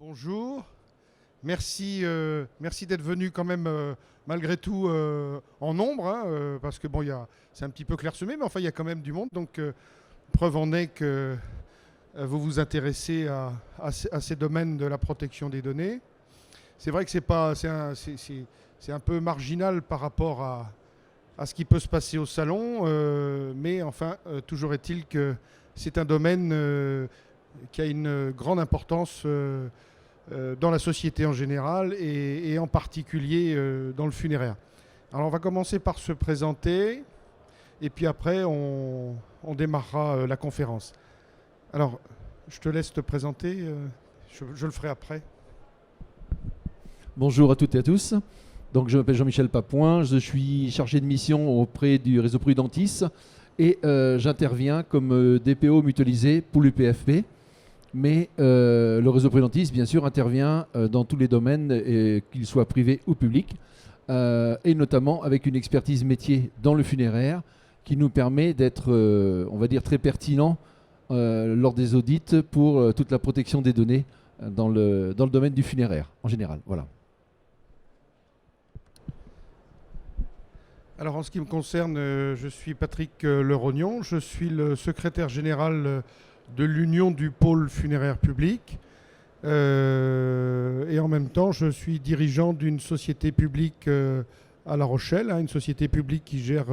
Bonjour, merci d'être venu quand même malgré tout en nombre, hein, parce que bon, c'est un petit peu clairsemé, mais enfin il y a quand même du monde, donc preuve en est que vous vous intéressez à ces domaines de la protection des données. C'est vrai que c'est un peu marginal par rapport à ce qui peut se passer au salon, mais enfin toujours est-il que c'est un domaine qui a une grande importance dans la société en général et en particulier dans le funéraire. Alors on va commencer par se présenter et puis après on démarrera la conférence. Alors je te laisse te présenter, je le ferai après. Bonjour à toutes et à tous. Donc, je m'appelle Jean-Michel Papouin, je suis chargé de mission auprès du réseau Prudentis et j'interviens comme DPO mutualisé pour l'UPFP. Mais le réseau Prudentis, bien sûr, intervient dans tous les domaines, qu'ils soient privés ou publics, et notamment avec une expertise métier dans le funéraire qui nous permet d'être, on va dire, très pertinent lors des audits pour toute la protection des données dans le domaine du funéraire en général. Voilà. Alors en ce qui me concerne, je suis Patrick Lerognon, je suis le secrétaire général de l'Union du pôle funéraire public et en même temps je suis dirigeant d'une société publique à La Rochelle, une société publique qui gère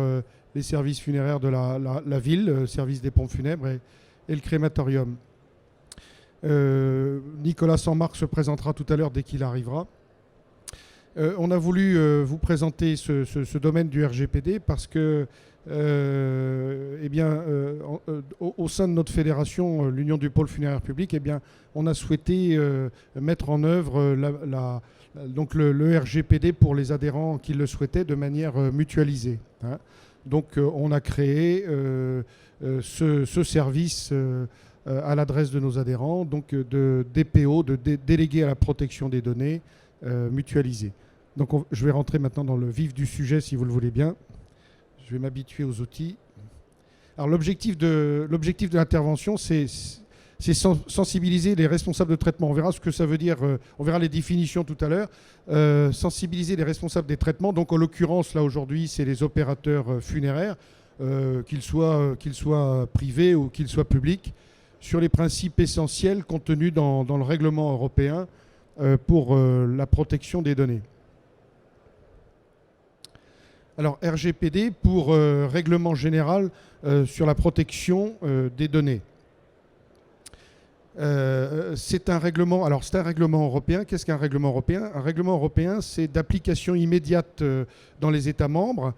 les services funéraires de la ville, le service des pompes funèbres et le crématorium. Nicolas Sanmarc se présentera tout à l'heure dès qu'il arrivera. On a voulu vous présenter ce domaine du RGPD parce que au sein de notre fédération, l'Union du pôle funéraire public, on a souhaité mettre en œuvre donc le RGPD pour les adhérents qui le souhaitaient de manière mutualisée. Donc on a créé ce service à l'adresse de nos adhérents, donc de DPO, de délégués à la protection des données, mutualisé. Donc je vais rentrer maintenant dans le vif du sujet si vous le voulez bien. Je vais m'habituer aux outils. Alors l'objectif de l'intervention, c'est sensibiliser les responsables de traitement. On verra ce que ça veut dire, on verra les définitions tout à l'heure. Sensibiliser les responsables des traitements, donc en l'occurrence là aujourd'hui c'est les opérateurs funéraires, qu'ils soient privés ou qu'ils soient publics, sur les principes essentiels contenus dans le règlement européen pour la protection des données. Alors RGPD pour règlement général sur la protection des données. C'est un règlement européen. Qu'est-ce qu'un règlement européen? Un règlement européen, c'est d'application immédiate dans les États membres,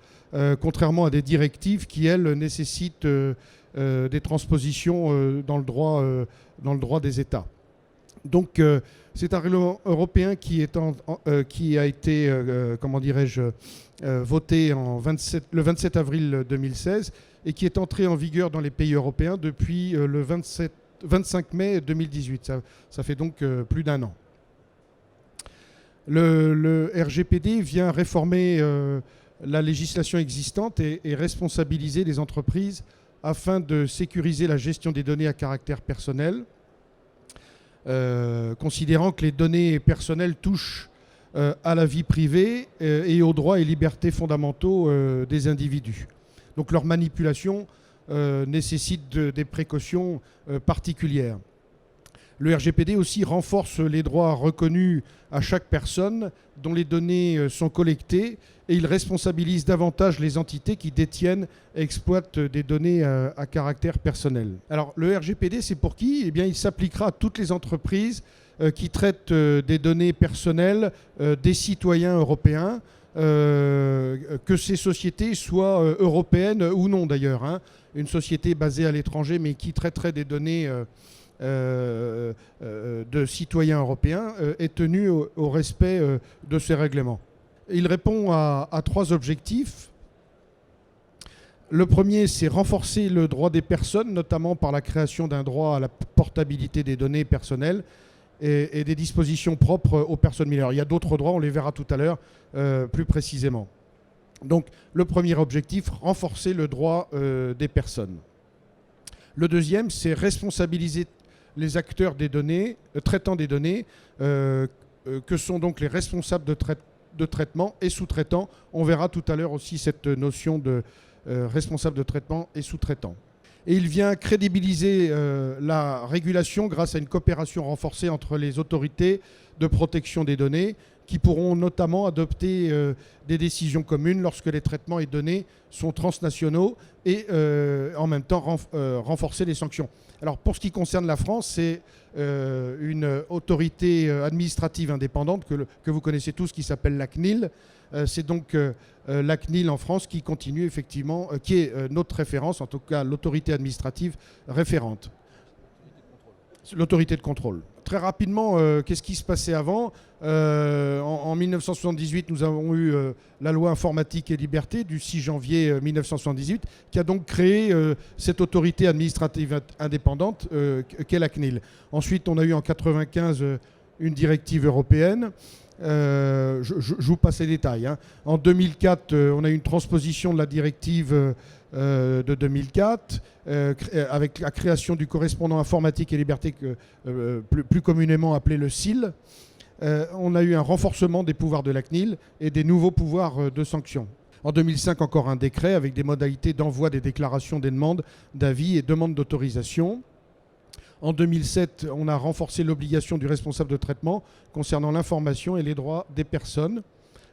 contrairement à des directives qui, elles, nécessitent des transpositions dans le droit des États. Donc c'est un règlement européen qui a été, voté le 27 avril 2016 et qui est entré en vigueur dans les pays européens depuis le 25 mai 2018. Ça fait donc plus d'un an. Le RGPD vient réformer la législation existante et responsabiliser les entreprises afin de sécuriser la gestion des données à caractère personnel, considérant que les données personnelles touchent à la vie privée et aux droits et libertés fondamentaux des individus. Donc leur manipulation nécessite des précautions particulières. Le RGPD aussi renforce les droits reconnus à chaque personne dont les données sont collectées et il responsabilise davantage les entités qui détiennent et exploitent des données à caractère personnel. Alors le RGPD, c'est pour qui? Eh bien, il s'appliquera à toutes les entreprises qui traitent des données personnelles des citoyens européens, que ces sociétés soient européennes ou non d'ailleurs. Une société basée à l'étranger mais qui traiterait des données de citoyens européens est tenue au respect de ces règlements. Il répond à trois objectifs. Le premier, c'est renforcer le droit des personnes, notamment par la création d'un droit à la portabilité des données personnelles et des dispositions propres aux personnes mineures. Il y a d'autres droits, on les verra tout à l'heure plus précisément. Donc le premier objectif, renforcer le droit des personnes. Le deuxième, c'est responsabiliser les acteurs des données, traitant des données, que sont donc les responsables de traitement et sous-traitants. On verra tout à l'heure aussi cette notion de responsable de traitement et sous-traitant. Et il vient crédibiliser la régulation grâce à une coopération renforcée entre les autorités de protection des données qui pourront notamment adopter des décisions communes lorsque les traitements et données sont transnationaux et en même temps renforcer les sanctions. Alors pour ce qui concerne la France, c'est une autorité administrative indépendante que vous connaissez tous qui s'appelle la CNIL. C'est donc la CNIL en France qui continue effectivement, qui est notre référence, en tout cas l'autorité administrative référente. L'autorité de contrôle. Très rapidement, qu'est-ce qui se passait avant ? En 1978, nous avons eu la loi informatique et liberté du 6 janvier 1978, qui a donc créé cette autorité administrative indépendante qu'est la CNIL. Ensuite, on a eu en 1995 une directive européenne. Je vous passe les détails. Hein. En 2004, on a eu une transposition de la directive de 2004, avec la création du correspondant informatique et liberté, plus communément appelé le SIL. On a eu un renforcement des pouvoirs de la CNIL et des nouveaux pouvoirs de sanction. En 2005, encore un décret avec des modalités d'envoi des déclarations des demandes d'avis et demandes d'autorisation. En 2007, on a renforcé l'obligation du responsable de traitement concernant l'information et les droits des personnes.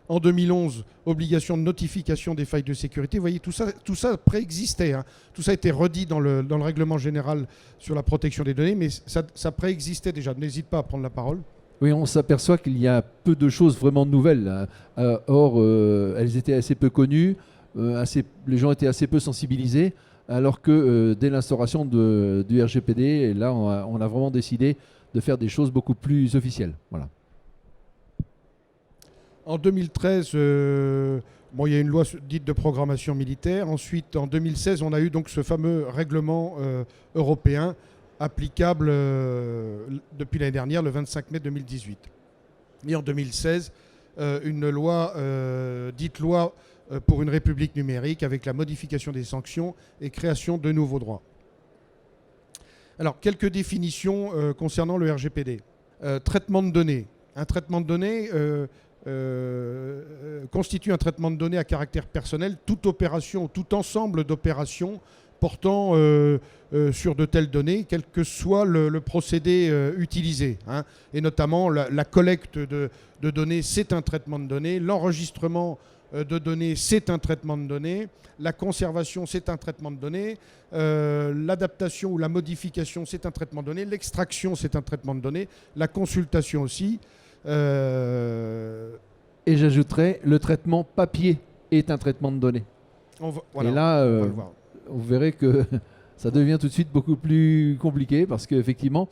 En 2011, obligation de notification des failles de sécurité. Vous voyez, tout ça préexistait. Hein. Tout ça a été redit dans le règlement général sur la protection des données, mais ça préexistait déjà. N'hésite pas à prendre la parole. Oui, on s'aperçoit qu'il y a peu de choses vraiment nouvelles. Or, elles étaient assez peu connues, les gens étaient assez peu sensibilisés, alors que dès l'instauration du RGPD, là, on a vraiment décidé de faire des choses beaucoup plus officielles. Voilà. En 2013, il y a une loi dite de programmation militaire. Ensuite, en 2016, on a eu donc ce fameux règlement européen applicable depuis l'année dernière, le 25 mai 2018. Et en 2016, une loi dite loi pour une république numérique avec la modification des sanctions et création de nouveaux droits. Alors, quelques définitions concernant le RGPD. Traitement de données. Un traitement de données constitue un traitement de données à caractère personnel, toute opération, tout ensemble d'opérations portant sur de telles données, quel que soit le procédé utilisé. Hein. Et notamment, la collecte de données, c'est un traitement de données. L'enregistrement de données, c'est un traitement de données. La conservation, c'est un traitement de données. L'adaptation ou la modification, c'est un traitement de données. L'extraction, c'est un traitement de données. La consultation aussi. Et j'ajouterais, le traitement papier est un traitement de données. Voilà, et là, on va le voir. Vous verrez que ça devient tout de suite beaucoup plus compliqué parce qu'effectivement,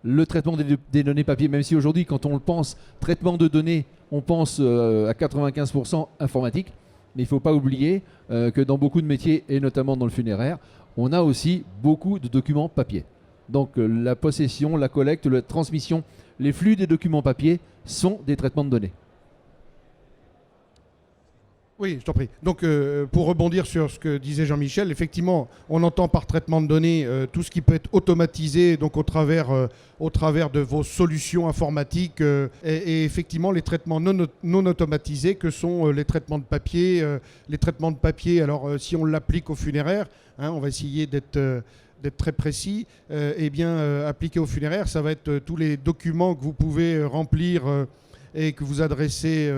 le traitement des données papier, même si aujourd'hui, quand on le pense, traitement de données, on pense à 95% informatique, mais il ne faut pas oublier que dans beaucoup de métiers, et notamment dans le funéraire, on a aussi beaucoup de documents papier. Donc la possession, la collecte, la transmission, les flux des documents papier sont des traitements de données. Oui, je t'en prie. Donc, pour rebondir sur ce que disait Jean-Michel, effectivement, on entend par traitement de données tout ce qui peut être automatisé, donc au travers de vos solutions informatiques, et effectivement les traitements non automatisés que sont les traitements de papier. Les traitements de papier, alors si on l'applique au funéraire, hein, on va essayer d'être très précis, appliqué au funéraire, ça va être tous les documents que vous pouvez remplir et que vous adressez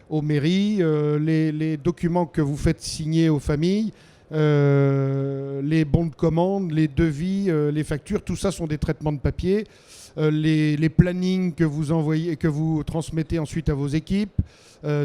aux mairies, les documents que vous faites signer aux familles, les bons de commande, les devis, les factures, tout ça sont des traitements de papier. Les plannings que vous envoyez, que vous transmettez ensuite à vos équipes,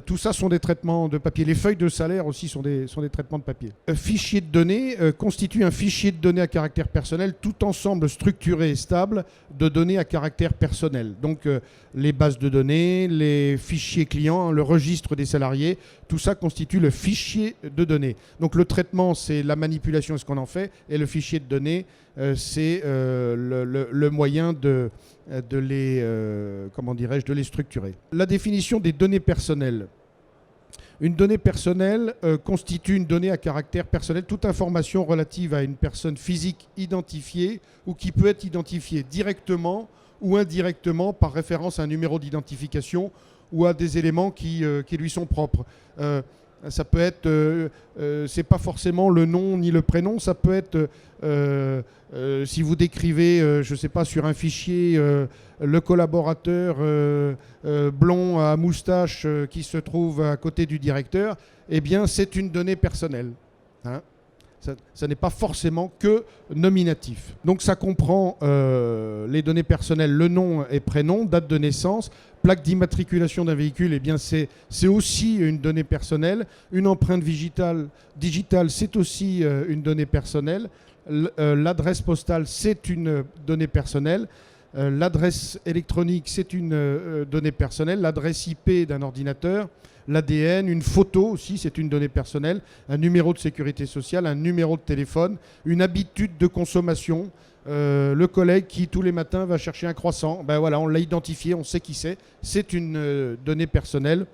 tout ça sont des traitements de papier. Les feuilles de salaire aussi sont des traitements de papier. Fichier de données constitue un fichier de données à caractère personnel, tout ensemble structuré et stable de données à caractère personnel. Donc les bases de données, les fichiers clients, le registre des salariés, tout ça constitue le fichier de données. Donc le traitement, c'est la manipulation et ce qu'on en fait, et le fichier de données, c'est le moyen de les structurer. La définition des données personnelles. Une donnée personnelle constitue une donnée à caractère personnel, toute information relative à une personne physique identifiée ou qui peut être identifiée directement ou indirectement par référence à un numéro d'identification ou à des éléments qui lui sont propres. Ça peut être, c'est pas forcément le nom ni le prénom, ça peut être, si vous décrivez, je sais pas, sur un fichier, le collaborateur blond à moustache qui se trouve à côté du directeur, eh bien c'est une donnée personnelle. Hein. Ça n'est pas forcément que nominatif. Donc ça comprend les données personnelles, le nom et prénom, date de naissance, plaque d'immatriculation d'un véhicule, eh bien c'est aussi une donnée personnelle. Une empreinte digitale, c'est aussi une donnée personnelle. L'adresse postale, c'est une donnée personnelle. L'adresse électronique, c'est une donnée personnelle. L'adresse IP d'un ordinateur. L'ADN, une photo aussi, c'est une donnée personnelle, un numéro de sécurité sociale, un numéro de téléphone, une habitude de consommation, le collègue qui tous les matins va chercher un croissant, ben voilà, on l'a identifié, on sait qui c'est une donnée personnelle,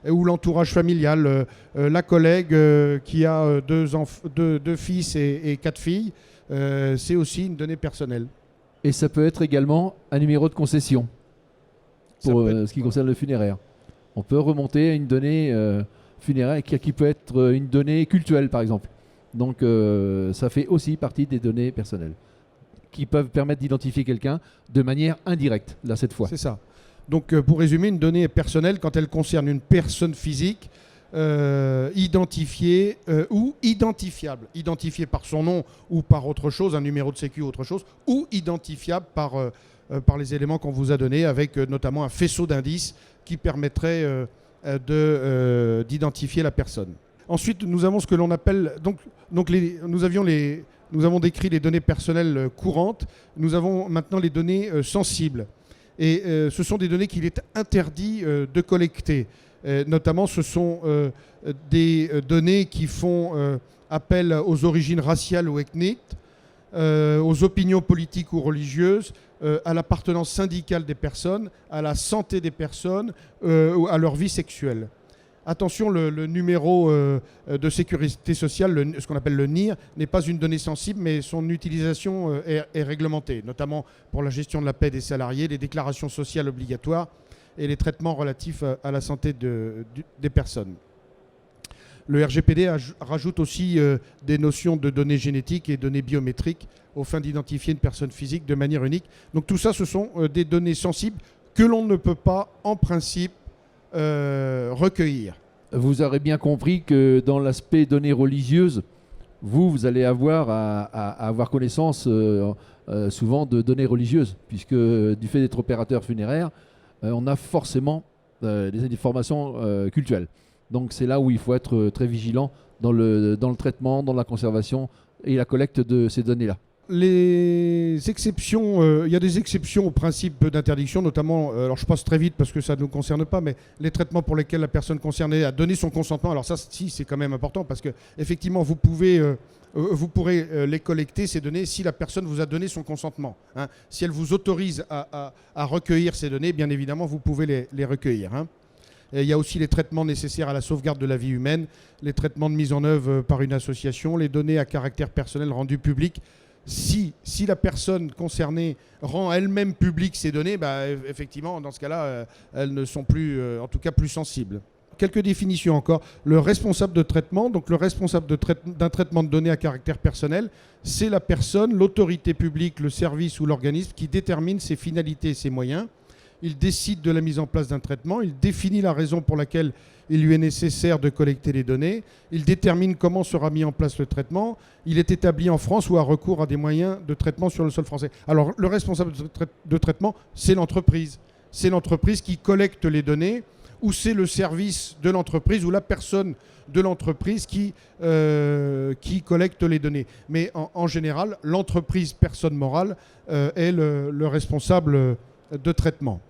ou l'entourage familial, la collègue qui a deux fils et 4 filles, c'est aussi une donnée personnelle. Et ça peut être également un numéro de concession pour ce qui concerne le funéraire. On peut remonter à une donnée funéraire qui peut être une donnée cultuelle, par exemple. Donc, ça fait aussi partie des données personnelles qui peuvent permettre d'identifier quelqu'un de manière indirecte, là, cette fois. C'est ça. Donc, pour résumer, une donnée est personnelle quand elle concerne une personne physique identifiée ou identifiable. Identifiée par son nom ou par autre chose, un numéro de sécu ou autre chose, ou identifiable par les éléments qu'on vous a donnés, avec notamment un faisceau d'indices qui permettrait d'identifier la personne. Ensuite, nous avons ce que l'on appelle... Nous avons décrit les données personnelles courantes. Nous avons maintenant les données sensibles. Et ce sont des données qu'il est interdit de collecter. Notamment, ce sont des données qui font appel aux origines raciales ou ethniques, aux opinions politiques ou religieuses, à l'appartenance syndicale des personnes, à la santé des personnes, à leur vie sexuelle. Attention, le numéro de sécurité sociale, ce qu'on appelle le NIR, n'est pas une donnée sensible, mais son utilisation est réglementée, notamment pour la gestion de la paie des salariés, les déclarations sociales obligatoires et les traitements relatifs à la santé des personnes. Le RGPD rajoute aussi des notions de données génétiques et données biométriques aux fins d'identifier une personne physique de manière unique. Donc tout ça, ce sont des données sensibles que l'on ne peut pas, en principe, recueillir. Vous aurez bien compris que dans l'aspect données religieuses, vous allez avoir à avoir connaissance souvent de données religieuses, puisque du fait d'être opérateur funéraire, on a forcément des informations cultuelles. Donc c'est là où il faut être très vigilant dans le traitement, dans la conservation et la collecte de ces données-là. Les exceptions, il y a des exceptions au principe d'interdiction, notamment, alors je passe très vite parce que ça ne nous concerne pas, mais les traitements pour lesquels la personne concernée a donné son consentement. Alors ça, si, c'est quand même important parce que effectivement, vous pourrez les collecter, ces données, si la personne vous a donné son consentement. Hein. Si elle vous autorise à recueillir ces données, bien évidemment, vous pouvez les recueillir. Hein. Il y a aussi les traitements nécessaires à la sauvegarde de la vie humaine, les traitements de mise en œuvre par une association, les données à caractère personnel rendues publiques. Si la personne concernée rend elle-même publique ces données, bah, effectivement, dans ce cas-là, elles ne sont plus, en tout cas, plus sensibles. Quelques définitions encore. Le responsable de traitement, donc le responsable d'un traitement de données à caractère personnel, c'est la personne, l'autorité publique, le service ou l'organisme qui détermine ses finalités et ses moyens. Il décide de la mise en place d'un traitement, il définit la raison pour laquelle il lui est nécessaire de collecter les données, il détermine comment sera mis en place le traitement, il est établi en France ou a recours à des moyens de traitement sur le sol français. Alors le responsable de traitement, c'est l'entreprise. C'est l'entreprise qui collecte les données ou c'est le service de l'entreprise ou la personne de l'entreprise qui collecte les données. Mais en général, l'entreprise, personne morale, est le responsable de traitement.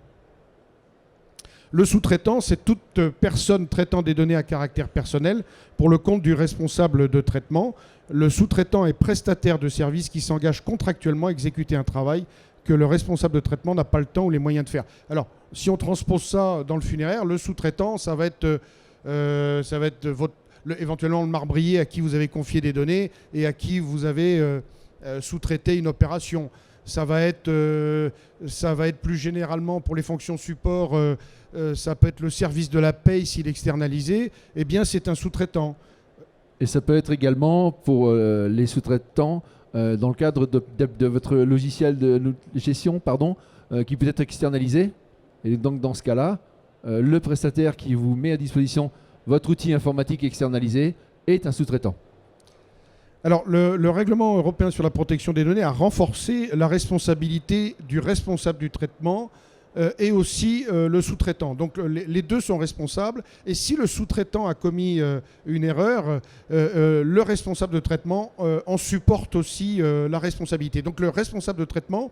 Le sous-traitant, c'est toute personne traitant des données à caractère personnel pour le compte du responsable de traitement. Le sous-traitant est prestataire de services qui s'engage contractuellement à exécuter un travail que le responsable de traitement n'a pas le temps ou les moyens de faire. Alors, si on transpose ça dans le funéraire, le sous-traitant, ça va être ça va être éventuellement le marbrier à qui vous avez confié des données et à qui vous avez sous-traité une opération. Ça va être plus généralement pour les fonctions support, ça peut être le service de la paye s'il est externalisé, eh bien c'est un sous-traitant. Et ça peut être également pour les sous-traitants dans le cadre de votre logiciel de gestion, qui peut être externalisé. Et donc dans ce cas-là, le prestataire qui vous met à disposition votre outil informatique externalisé est un sous-traitant. Alors, le règlement européen sur la protection des données a renforcé la responsabilité du responsable du traitement et aussi le sous-traitant. Donc, les deux sont responsables. Et si le sous-traitant a commis une erreur, le responsable de traitement en supporte aussi la responsabilité. Donc, le responsable de traitement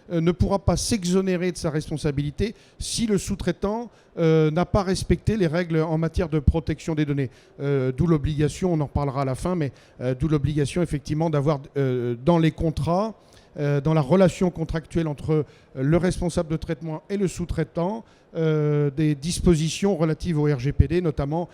ne pourra pas s'exonérer de sa responsabilité si le sous-traitant n'a pas respecté les règles en matière de protection des données. D'où l'obligation, on en reparlera à la fin, mais d'où l'obligation effectivement d'avoir dans les contrats, dans la relation contractuelle entre le responsable de traitement et le sous-traitant, des dispositions relatives au RGPD, notamment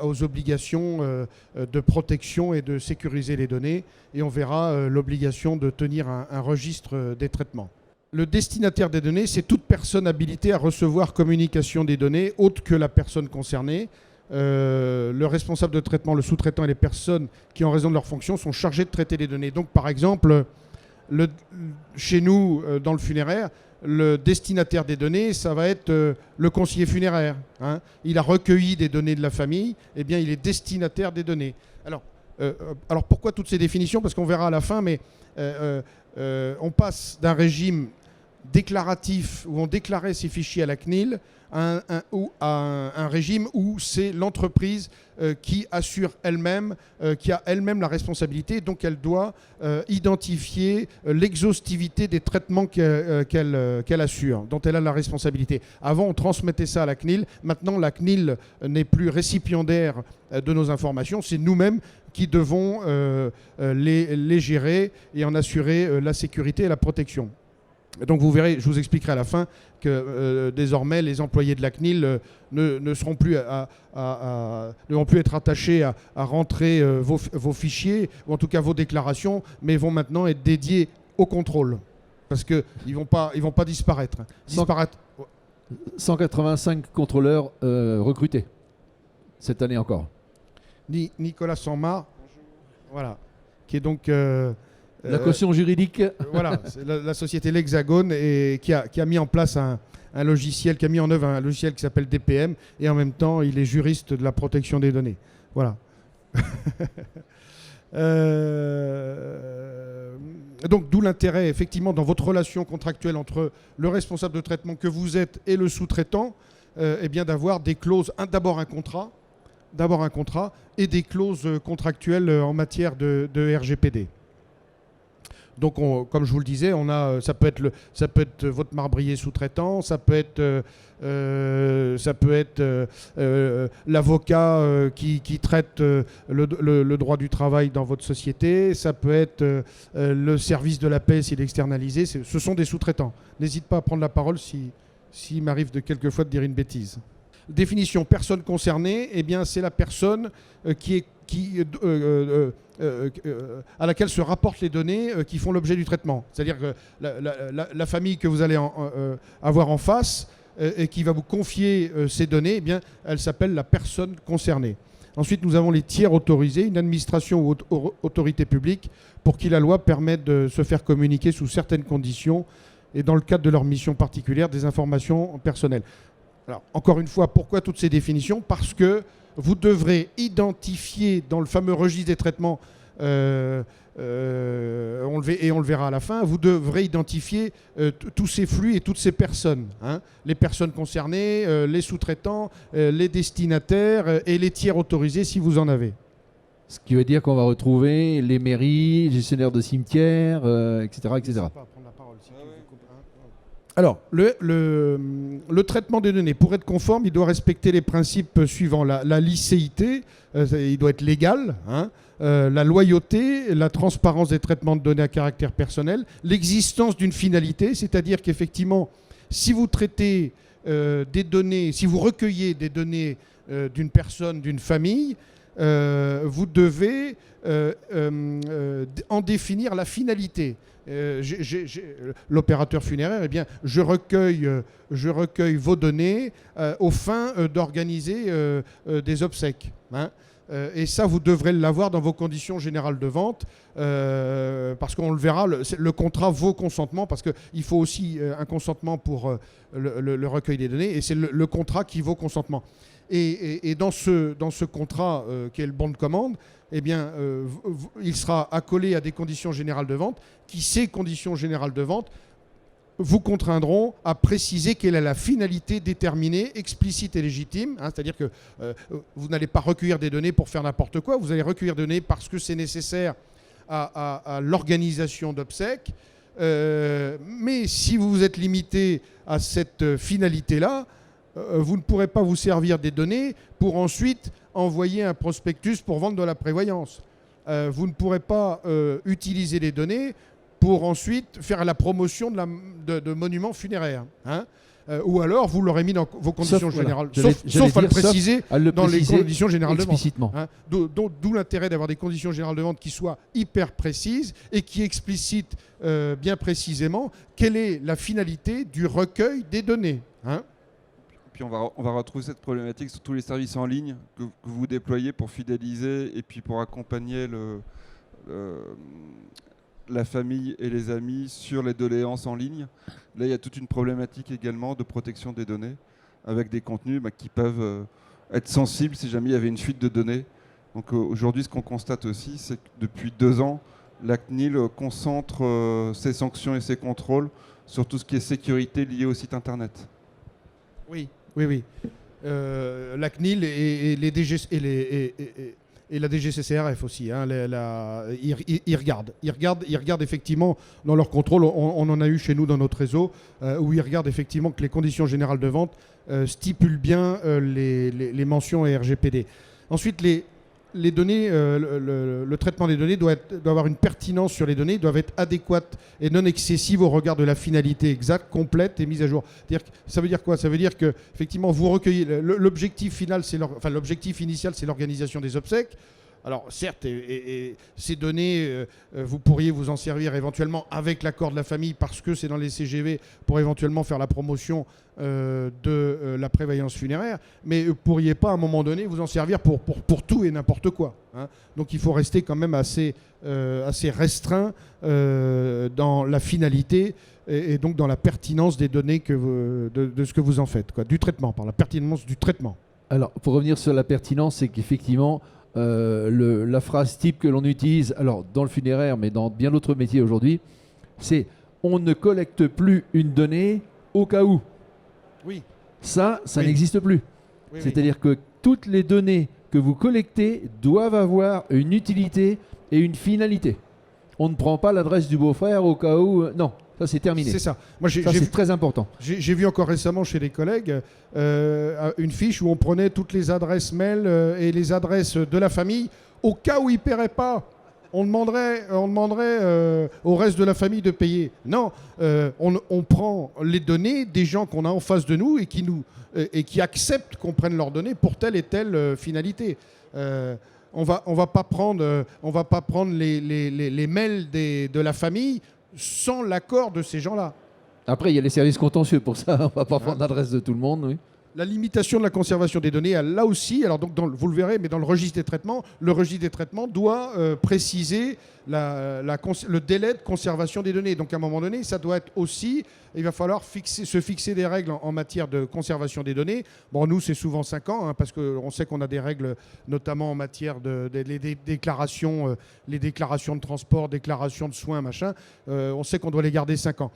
aux obligations de protection et de sécuriser les données. Et on verra l'obligation de tenir un registre des traitements. Le destinataire des données, c'est toute personne habilitée à recevoir communication des données autre que la personne concernée. Le responsable de traitement, le sous-traitant et les personnes qui, en raison de leur fonction, sont chargés de traiter les données. Donc, par exemple, chez nous, dans le funéraire, le destinataire des données, ça va être le conseiller funéraire. Hein. Il a recueilli des données de la famille, eh bien, il est destinataire des données. Alors pourquoi toutes ces définitions? Parce qu'on verra à la fin, mais on passe d'un régime déclaratif où on déclarait ses fichiers à la CNIL à un régime où c'est l'entreprise qui assure elle-même, qui a elle-même la responsabilité, donc elle doit identifier l'exhaustivité des traitements qu'elle assure, dont elle a la responsabilité. Avant, on transmettait ça à la CNIL. Maintenant, la CNIL n'est plus récipiendaire de nos informations. C'est nous-mêmes qui devons les gérer et en assurer la sécurité et la protection. Donc vous verrez, je vous expliquerai à la fin que désormais les employés de la CNIL ne seront plus ne vont plus être attachés à rentrer vos fichiers, ou en tout cas vos déclarations, mais vont maintenant être dédiés au contrôle. Parce qu'ils ne vont pas disparaître. 185 contrôleurs recrutés cette année encore. Nicolas Sanmar, voilà, qui est donc... la caution juridique. Voilà, c'est la société L'Hexagone et qui a mis en place un logiciel, qui a mis en œuvre un logiciel qui s'appelle DPM, et en même temps, il est juriste de la protection des données. Voilà. Donc, d'où l'intérêt, effectivement, dans votre relation contractuelle entre le responsable de traitement que vous êtes et le sous-traitant, eh bien, d'avoir des clauses, d'abord un contrat et des clauses contractuelles en matière de RGPD. Donc, comme je vous le disais, ça peut être votre marbrier sous-traitant, ça peut être l'avocat qui traite le droit du travail dans votre société, ça peut être le service de la paix s'il est externalisé. Ce sont des sous-traitants. N'hésite pas à prendre la parole s'il m'arrive quelquefois de dire une bêtise. Définition, personne concernée, eh bien, c'est la personne à laquelle se rapportent les données qui font l'objet du traitement. C'est-à-dire que la famille que vous allez avoir en face et qui va vous confier ces données, eh bien, elle s'appelle la personne concernée. Ensuite, nous avons les tiers autorisés, une administration ou autorité publique pour qui la loi permet de se faire communiquer sous certaines conditions et dans le cadre de leur mission particulière des informations personnelles. Alors, encore une fois, pourquoi toutes ces définitions? Parce que vous devrez identifier dans le fameux registre des traitements, on le verra à la fin, vous devrez identifier tous ces flux et toutes ces personnes. Hein, les personnes concernées, les sous-traitants, les destinataires et les tiers autorisés si vous en avez. Ce qui veut dire qu'on va retrouver les mairies, les gestionnaires de cimetières, etc. etc. Alors, le traitement des données, pour être conforme, il doit respecter les principes suivants. La licéité, il doit être légal, hein, la loyauté, la transparence des traitements de données à caractère personnel, l'existence d'une finalité, c'est-à-dire qu'effectivement, si vous traitez des données, si vous recueillez des données d'une personne, d'une famille, vous devez en définir la finalité. L'opérateur funéraire, eh bien, je recueille vos données aux fins d'organiser des obsèques. Hein. Et ça, vous devrez l'avoir dans vos conditions générales de vente, parce qu'on le verra, le contrat vaut consentement, parce qu'il faut aussi un consentement pour le recueil des données, et c'est le contrat qui vaut consentement. Et dans ce contrat qui est le bon de commande, eh bien, il sera accolé à des conditions générales de vente, qui, ces conditions générales de vente, vous contraindront à préciser quelle est la finalité déterminée, explicite et légitime. Hein, c'est-à-dire que vous n'allez pas recueillir des données pour faire n'importe quoi, vous allez recueillir des données parce que c'est nécessaire à l'organisation d'obsèques. Mais si vous êtes limité à cette finalité-là, vous ne pourrez pas vous servir des données pour ensuite envoyer un prospectus pour vendre de la prévoyance. Vous ne pourrez pas utiliser les données pour ensuite faire la promotion de monuments funéraires. Hein. Ou alors, vous l'aurez mis dans vos conditions générales. Sauf à le préciser dans les conditions générales de vente. Hein. D'où l'intérêt d'avoir des conditions générales de vente qui soient hyper précises et qui explicitent bien précisément quelle est la finalité du recueil des données. Hein. Puis on va retrouver cette problématique sur tous les services en ligne que vous déployez pour fidéliser et puis pour accompagner la famille et les amis sur les doléances en ligne. Là, il y a toute une problématique également de protection des données avec des contenus qui peuvent être sensibles si jamais il y avait une fuite de données. Donc aujourd'hui, ce qu'on constate aussi, c'est que depuis 2 ans, la CNIL concentre ses sanctions et ses contrôles sur tout ce qui est sécurité lié au site internet. Oui. La CNIL et les DG et la DGCCRF aussi, hein, ils regardent effectivement dans leur contrôle, on en a eu chez nous dans notre réseau, où ils regardent effectivement que les conditions générales de vente stipulent bien les mentions et RGPD. Ensuite, les données, le traitement des données doit avoir une pertinence sur les données, doivent être adéquates et non excessives au regard de la finalité exacte, complète et mise à jour. Ça veut dire quoi? Ça veut dire que effectivement vous recueillez l'objectif final, l'objectif initial, c'est l'organisation des obsèques. Alors certes, et ces données, vous pourriez vous en servir éventuellement avec l'accord de la famille parce que c'est dans les CGV pour éventuellement faire la promotion de la prévoyance funéraire, mais vous ne pourriez pas à un moment donné vous en servir pour tout et n'importe quoi. Hein. Donc il faut rester quand même assez restreint dans la finalité et donc dans la pertinence des données de ce que vous en faites, quoi, du traitement, par la pertinence du traitement. Alors pour revenir sur la pertinence, c'est qu'effectivement, la phrase type que l'on utilise, alors dans le funéraire, mais dans bien d'autres métiers aujourd'hui, c'est « on ne collecte plus une donnée au cas où ». Oui. Ça n'existe plus. Oui, c'est-à-dire que toutes les données que vous collectez doivent avoir une utilité et une finalité. On ne prend pas l'adresse du beau-frère au cas où... non, ça c'est terminé. C'est ça. C'est très important. J'ai vu encore récemment chez des collègues une fiche où on prenait toutes les adresses mail et les adresses de la famille au cas où ils ne paieraient pas. On demanderait au reste de la famille de payer. Non, on prend les données des gens qu'on a en face de nous et qui acceptent qu'on prenne leurs données pour telle et telle finalité. On va pas prendre les mails de la famille sans l'accord de ces gens-là. Après, il y a les services contentieux pour ça. On ne va pas prendre l'adresse de tout le monde. Oui. La limitation de la conservation des données, là aussi, alors donc vous le verrez, mais dans le registre des traitements doit préciser le délai de conservation des données. Donc à un moment donné, ça doit être aussi, il va falloir se fixer des règles en matière de conservation des données. Bon, nous, c'est souvent 5 ans, hein, parce qu'on sait qu'on a des règles, notamment en matière les déclarations de transport, déclarations de soins, machin. On sait qu'on doit les garder 5 ans.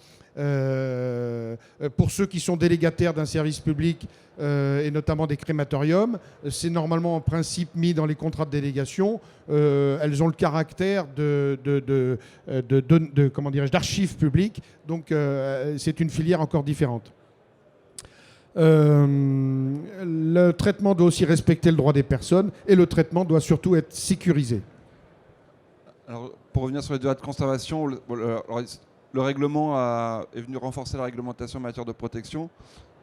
Pour ceux qui sont délégataires d'un service public et notamment des crématoriums, c'est normalement en principe mis dans les contrats de délégation. Elles ont le caractère d'archives publiques, donc c'est une filière encore différente. Le traitement doit aussi respecter le droit des personnes et le traitement doit surtout être sécurisé. Alors, pour revenir sur les durées de conservation, le règlement est venu renforcer la réglementation en matière de protection.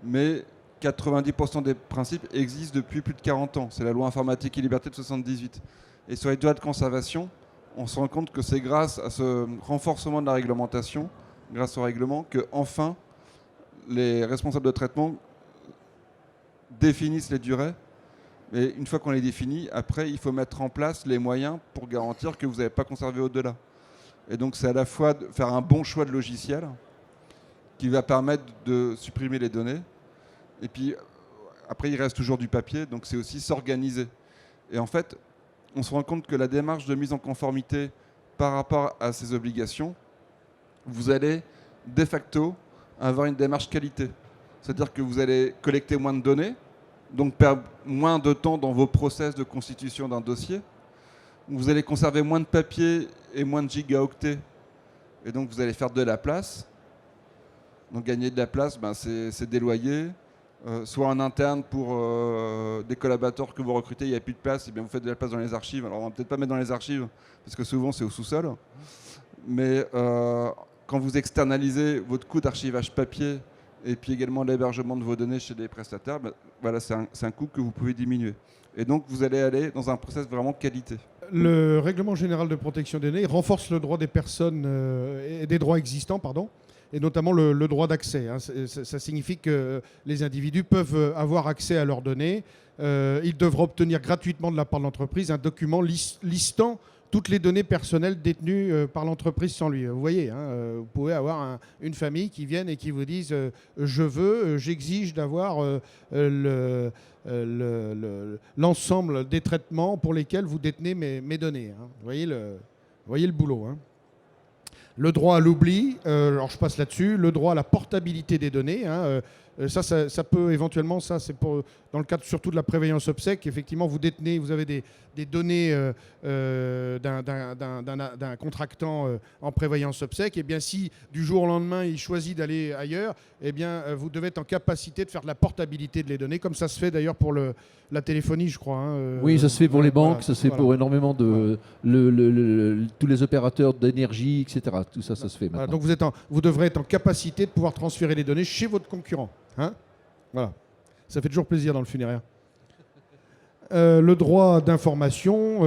mais 90% des principes existent depuis plus de 40 ans. C'est la loi informatique et liberté de 78. Et sur les droits de conservation, on se rend compte que c'est grâce à ce renforcement de la réglementation, grâce au règlement, que enfin les responsables de traitement définissent les durées. Mais une fois qu'on les définit, après, il faut mettre en place les moyens pour garantir que vous n'avez pas conservé au-delà. Et donc, c'est à la fois de faire un bon choix de logiciel qui va permettre de supprimer les données. Et puis, après, il reste toujours du papier, donc c'est aussi s'organiser. Et en fait, on se rend compte que la démarche de mise en conformité par rapport à ces obligations, vous allez de facto avoir une démarche qualité. C'est-à-dire que vous allez collecter moins de données, donc perdre moins de temps dans vos process de constitution d'un dossier. Vous allez conserver moins de papier et moins de gigaoctets, et donc vous allez faire de la place. Donc gagner de la place, c'est des loyers, soit en interne pour des collaborateurs que vous recrutez, il n'y a plus de place, et bien vous faites de la place dans les archives. Alors on ne va peut-être pas mettre dans les archives, parce que souvent c'est au sous-sol, mais quand vous externalisez votre coût d'archivage papier et puis également l'hébergement de vos données chez des prestataires, voilà, c'est un coût que vous pouvez diminuer. Et donc vous allez aller dans un process vraiment qualité. Le règlement général de protection des données renforce le droit des personnes et des droits existants, pardon, et notamment le droit d'accès. Ça signifie que les individus peuvent avoir accès à leurs données. Ils devront obtenir gratuitement de la part de l'entreprise un document listant toutes les données personnelles détenues par l'entreprise sans lui. Vous voyez, vous pouvez avoir une famille qui vienne et qui vous dise j'exige d'avoir l'ensemble des traitements pour lesquels vous détenez mes données. Vous voyez le boulot. Le droit à l'oubli, alors je passe là-dessus, le droit à la portabilité des données. Ça peut éventuellement, ça c'est dans le cadre surtout de la prévoyance obsèque, effectivement vous avez des données d'un contractant en prévoyance obsèque, et bien si du jour au lendemain il choisit d'aller ailleurs, eh bien vous devez être en capacité de faire de la portabilité de les données, comme ça se fait d'ailleurs pour la téléphonie, je crois. Oui, ça se fait pour les banques, voilà, ça se fait pour énormément de tous les opérateurs d'énergie, etc. Tout ça, ça se fait maintenant. Donc vous devrez être en capacité de pouvoir transférer les données chez votre concurrent. Voilà. Ça fait toujours plaisir dans le funéraire. Le droit d'information,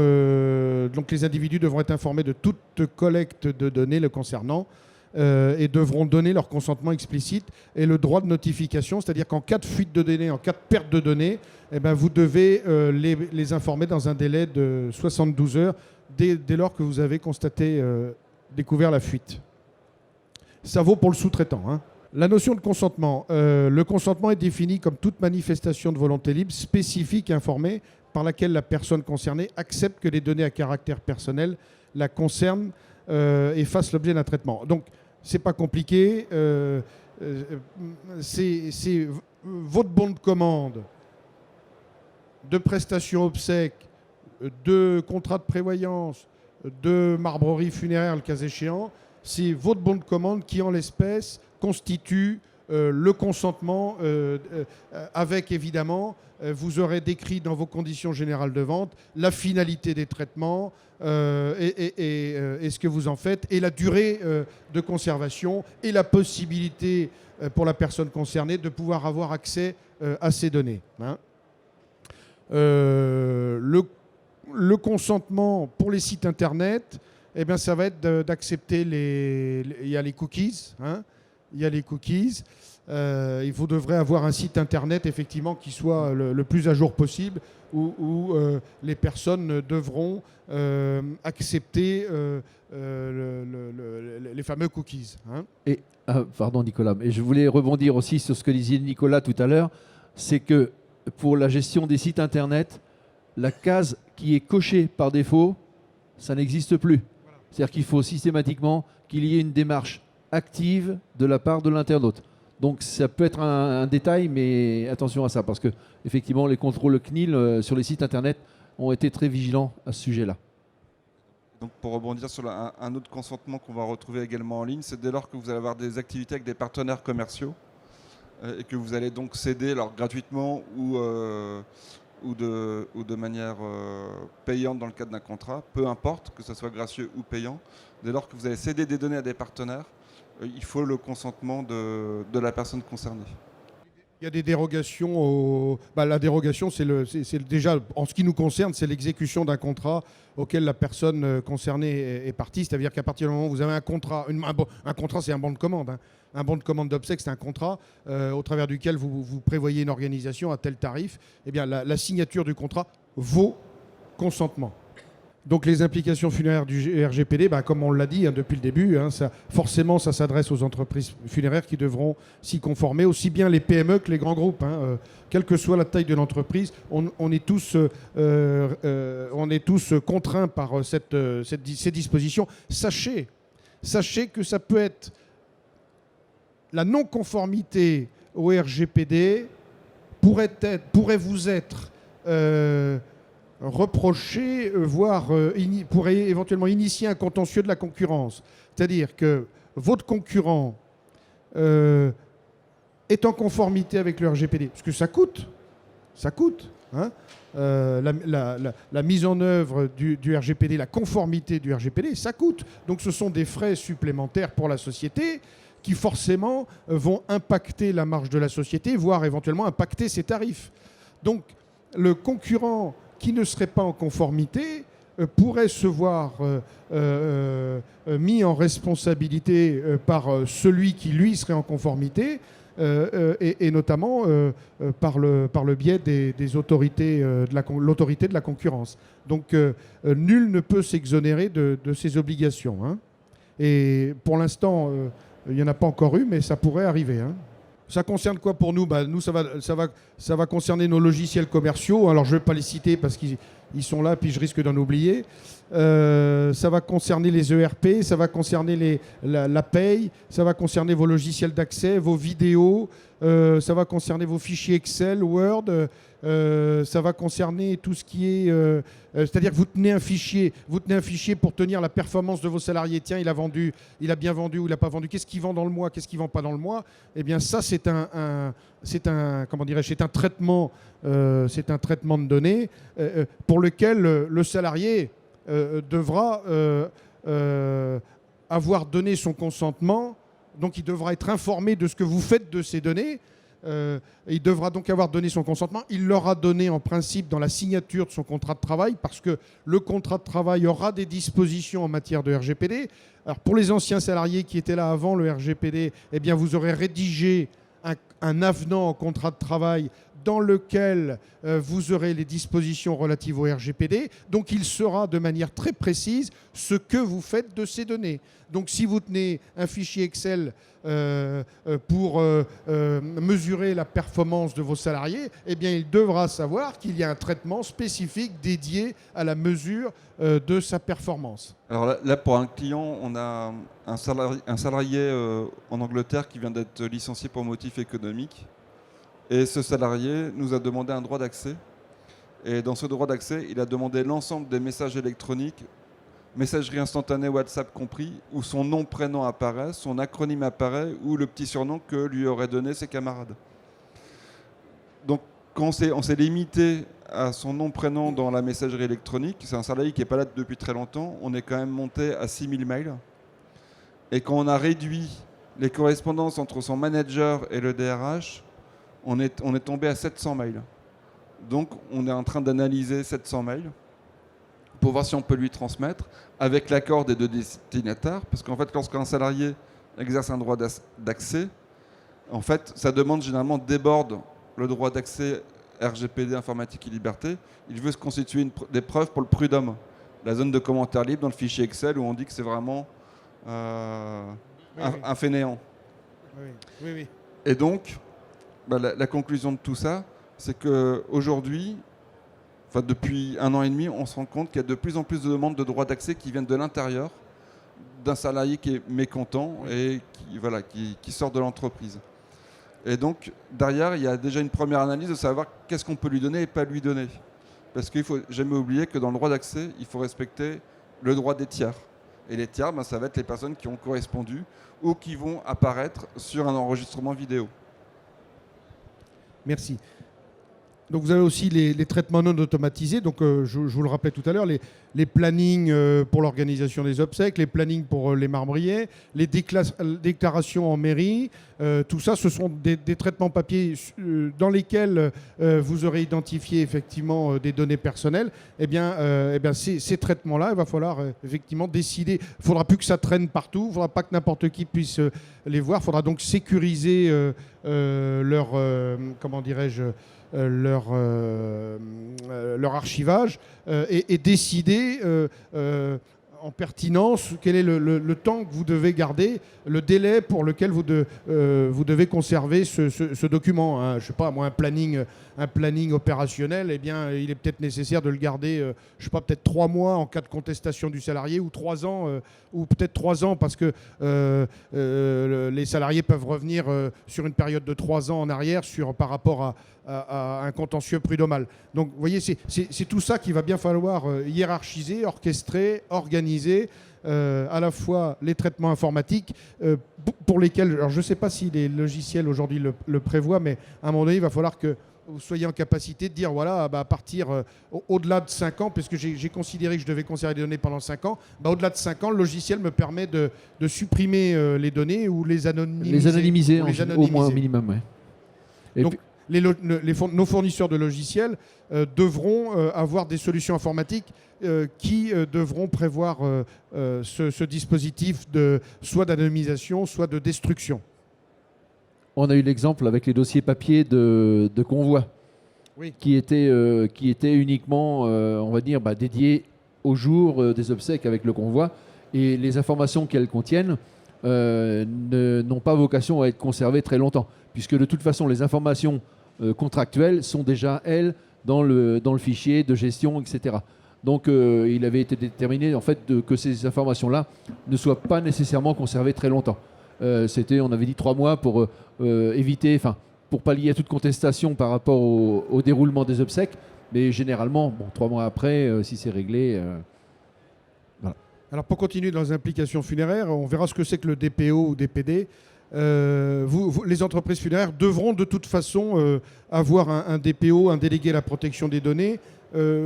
donc les individus devront être informés de toute collecte de données le concernant et devront donner leur consentement explicite. Et le droit de notification, c'est-à-dire qu'en cas de fuite de données, en cas de perte de données, vous devez les informer dans un délai de 72 heures dès lors que vous avez découvert la fuite. Ça vaut pour le sous-traitant. La notion de consentement. Le consentement est défini comme toute manifestation de volonté libre spécifique et informée par laquelle la personne concernée accepte que les données à caractère personnel la concernent et fassent l'objet d'un traitement. Donc, c'est pas compliqué. C'est votre bon de commande de prestations obsèques, de contrat de prévoyance, de marbrerie funéraire, le cas échéant. C'est votre bon de commande qui, en l'espèce, constitue le consentement avec, évidemment, vous aurez décrit dans vos conditions générales de vente la finalité des traitements et ce que vous en faites, et la durée de conservation et la possibilité pour la personne concernée de pouvoir avoir accès à ces données. Le consentement pour les sites internet, ça va être d'accepter il y a les cookies. Il y a les cookies. Vous devrez avoir un site internet effectivement qui soit le plus à jour possible, où les personnes devront accepter les fameux cookies. Et pardon Nicolas, mais je voulais rebondir aussi sur ce que disait Nicolas tout à l'heure, c'est que pour la gestion des sites internet, la case qui est cochée par défaut, ça n'existe plus. Voilà. C'est-à-dire qu'il faut systématiquement qu'il y ait une démarche active de la part de l'internaute. Donc ça peut être un détail, mais attention à ça, parce que effectivement les contrôles CNIL sur les sites internet ont été très vigilants à ce sujet-là. Donc pour rebondir sur un autre consentement qu'on va retrouver également en ligne, c'est dès lors que vous allez avoir des activités avec des partenaires commerciaux et que vous allez donc céder alors gratuitement ou de manière payante dans le cadre d'un contrat, peu importe que ce soit gracieux ou payant, dès lors que vous allez céder des données à des partenaires, il faut le consentement de la personne concernée. Il y a des dérogations. La dérogation, c'est déjà, en ce qui nous concerne, c'est l'exécution d'un contrat auquel la personne concernée est partie. C'est-à-dire qu'à partir du moment où vous avez un contrat, un contrat, c'est un bon de commande. Hein. Un bon de commande d'obsèques, c'est un contrat au travers duquel vous prévoyez une organisation à tel tarif. Eh bien, la signature du contrat vaut consentement. Donc les implications funéraires du RGPD, comme on l'a dit depuis le début, forcément ça s'adresse aux entreprises funéraires qui devront s'y conformer, aussi bien les PME que les grands groupes. Quelle que soit la taille de l'entreprise, on est tous contraints par ces dispositions. Sachez que ça peut être la non-conformité au RGPD pourrait vous être reprocher, voire pourrait éventuellement initier un contentieux de la concurrence. C'est-à-dire que votre concurrent est en conformité avec le RGPD, parce que ça coûte. Hein, la mise en œuvre du RGPD, la conformité du RGPD, ça coûte. Donc ce sont des frais supplémentaires pour la société qui forcément vont impacter la marge de la société, voire éventuellement impacter ses tarifs. Donc le concurrent qui ne serait pas en conformité pourrait se voir mis en responsabilité par celui qui, lui, serait en conformité, et notamment par le biais des autorités de l'autorité de la concurrence. Donc nul ne peut s'exonérer de ses obligations. Hein. Et pour l'instant, il n'y en a pas encore eu, mais ça pourrait arriver. Hein. Ça concerne quoi pour nous ? Nous, ça va concerner nos logiciels commerciaux. Alors, je ne vais pas les citer parce qu'ils sont là, puis je risque d'en oublier. Ça va concerner les ERP, ça va concerner la paye, ça va concerner vos logiciels d'accès, vos vidéos, ça va concerner vos fichiers Excel, Word, ça va concerner tout ce qui est... c'est-à-dire que vous tenez un fichier pour tenir la performance de vos salariés. Tiens, il a bien vendu ou il n'a pas vendu. Qu'est-ce qu'il vend dans le mois ? Qu'est-ce qu'il ne vend pas dans le mois ? Eh bien, ça, c'est un traitement de données pour lequel le salarié devra avoir donné son consentement. Donc, il devra être informé de ce que vous faites de ces données. Il devra donc avoir donné son consentement. Il l'aura donné en principe dans la signature de son contrat de travail, parce que le contrat de travail aura des dispositions en matière de RGPD. Alors pour les anciens salariés qui étaient là avant le RGPD, eh bien vous aurez rédigé un avenant au contrat de travail dans lequel vous aurez les dispositions relatives au RGPD. Donc il saura de manière très précise ce que vous faites de ces données. Donc si vous tenez un fichier Excel pour mesurer la performance de vos salariés, eh bien il devra savoir qu'il y a un traitement spécifique dédié à la mesure de sa performance. Alors là, pour un client, on a un salarié en Angleterre qui vient d'être licencié pour motif économique. Et ce salarié nous a demandé un droit d'accès. Et dans ce droit d'accès, il a demandé l'ensemble des messages électroniques, messagerie instantanée, WhatsApp compris, où son nom, prénom apparaît, son acronyme apparaît, ou le petit surnom que lui auraient donné ses camarades. Donc, quand on s'est limité à son nom, prénom dans la messagerie électronique, c'est un salarié qui n'est pas là depuis très longtemps, on est quand même monté à 6000 mails. Et quand on a réduit les correspondances entre son manager et le DRH, on est tombé à 700 mails. Donc, on est en train d'analyser 700 mails pour voir si on peut lui transmettre avec l'accord des deux destinataires. Parce qu'en fait, lorsqu'un salarié exerce un droit d'accès, en fait, sa demande généralement déborde le droit d'accès RGPD, informatique et liberté. Il veut se constituer des preuves pour le prud'homme, la zone de commentaires libres dans le fichier Excel où on dit que c'est vraiment un fainéant. Oui. Et donc, la conclusion de tout ça, c'est qu'aujourd'hui, depuis 1 an et demi, on se rend compte qu'il y a de plus en plus de demandes de droits d'accès qui viennent de l'intérieur d'un salarié qui est mécontent et qui sort de l'entreprise. Et donc, derrière, il y a déjà une première analyse de savoir qu'est-ce qu'on peut lui donner et pas lui donner. Parce qu'il ne faut jamais oublier que dans le droit d'accès, il faut respecter le droit des tiers. Et les tiers, ça va être les personnes qui ont correspondu ou qui vont apparaître sur un enregistrement vidéo. Merci. Donc vous avez aussi les traitements non automatisés. Donc je vous le rappelais tout à l'heure, les plannings pour l'organisation des obsèques, les plannings pour les marbriers, les déclarations en mairie, Tout ça, ce sont des traitements papier dans lesquels vous aurez identifié effectivement des données personnelles. Eh bien, ces traitements-là, il va falloir effectivement décider. Il ne faudra plus que ça traîne partout. Il ne faudra pas que n'importe qui puisse les voir. Il faudra donc sécuriser leur, comment dirais-je, leur archivage et décider en pertinence quel est le temps que vous devez garder, le délai pour lequel vous devez conserver ce document. Hein. Je ne sais pas, moi, un planning opérationnel, eh bien, il est peut-être nécessaire de le garder, je ne sais pas, peut-être 3 mois en cas de contestation du salarié, ou 3 ans, ou peut-être 3 ans parce que les salariés peuvent revenir sur une période de 3 ans en arrière par rapport à un contentieux prud'homal. Donc, vous voyez, c'est tout ça qu'il va bien falloir hiérarchiser, orchestrer, organiser, à la fois les traitements informatiques pour lesquels, alors je ne sais pas si les logiciels aujourd'hui le prévoient, mais à un moment donné, il va falloir que vous soyez en capacité de dire, voilà, à partir au-delà de 5 ans, parce que j'ai considéré que je devais conserver des données pendant 5 ans, au-delà de 5 ans, le logiciel me permet de supprimer les données ou les anonymiser. Les anonymiser, au moins au minimum, ouais. Et donc, nos fournisseurs de logiciels devront avoir des solutions informatiques qui devront prévoir ce dispositif soit d'anonymisation, soit de destruction. On a eu l'exemple avec les dossiers papier de convoi, oui, qui étaient uniquement, on va dire, dédiés au jour des obsèques avec le convoi, et les informations qu'elles contiennent n'ont pas vocation à être conservées très longtemps, puisque de toute façon, les informations contractuelles sont déjà, elles, dans le fichier de gestion, etc. Donc, il avait été déterminé en fait, que ces informations-là ne soient pas nécessairement conservées très longtemps. On avait dit 3 mois pour éviter, pour pallier à toute contestation par rapport au déroulement des obsèques, mais généralement, 3 mois après, si c'est réglé... voilà. Alors, pour continuer dans les implications funéraires, on verra ce que c'est que le DPO ou DPD. Les entreprises funéraires devront de toute façon avoir un DPO, un délégué à la protection des données,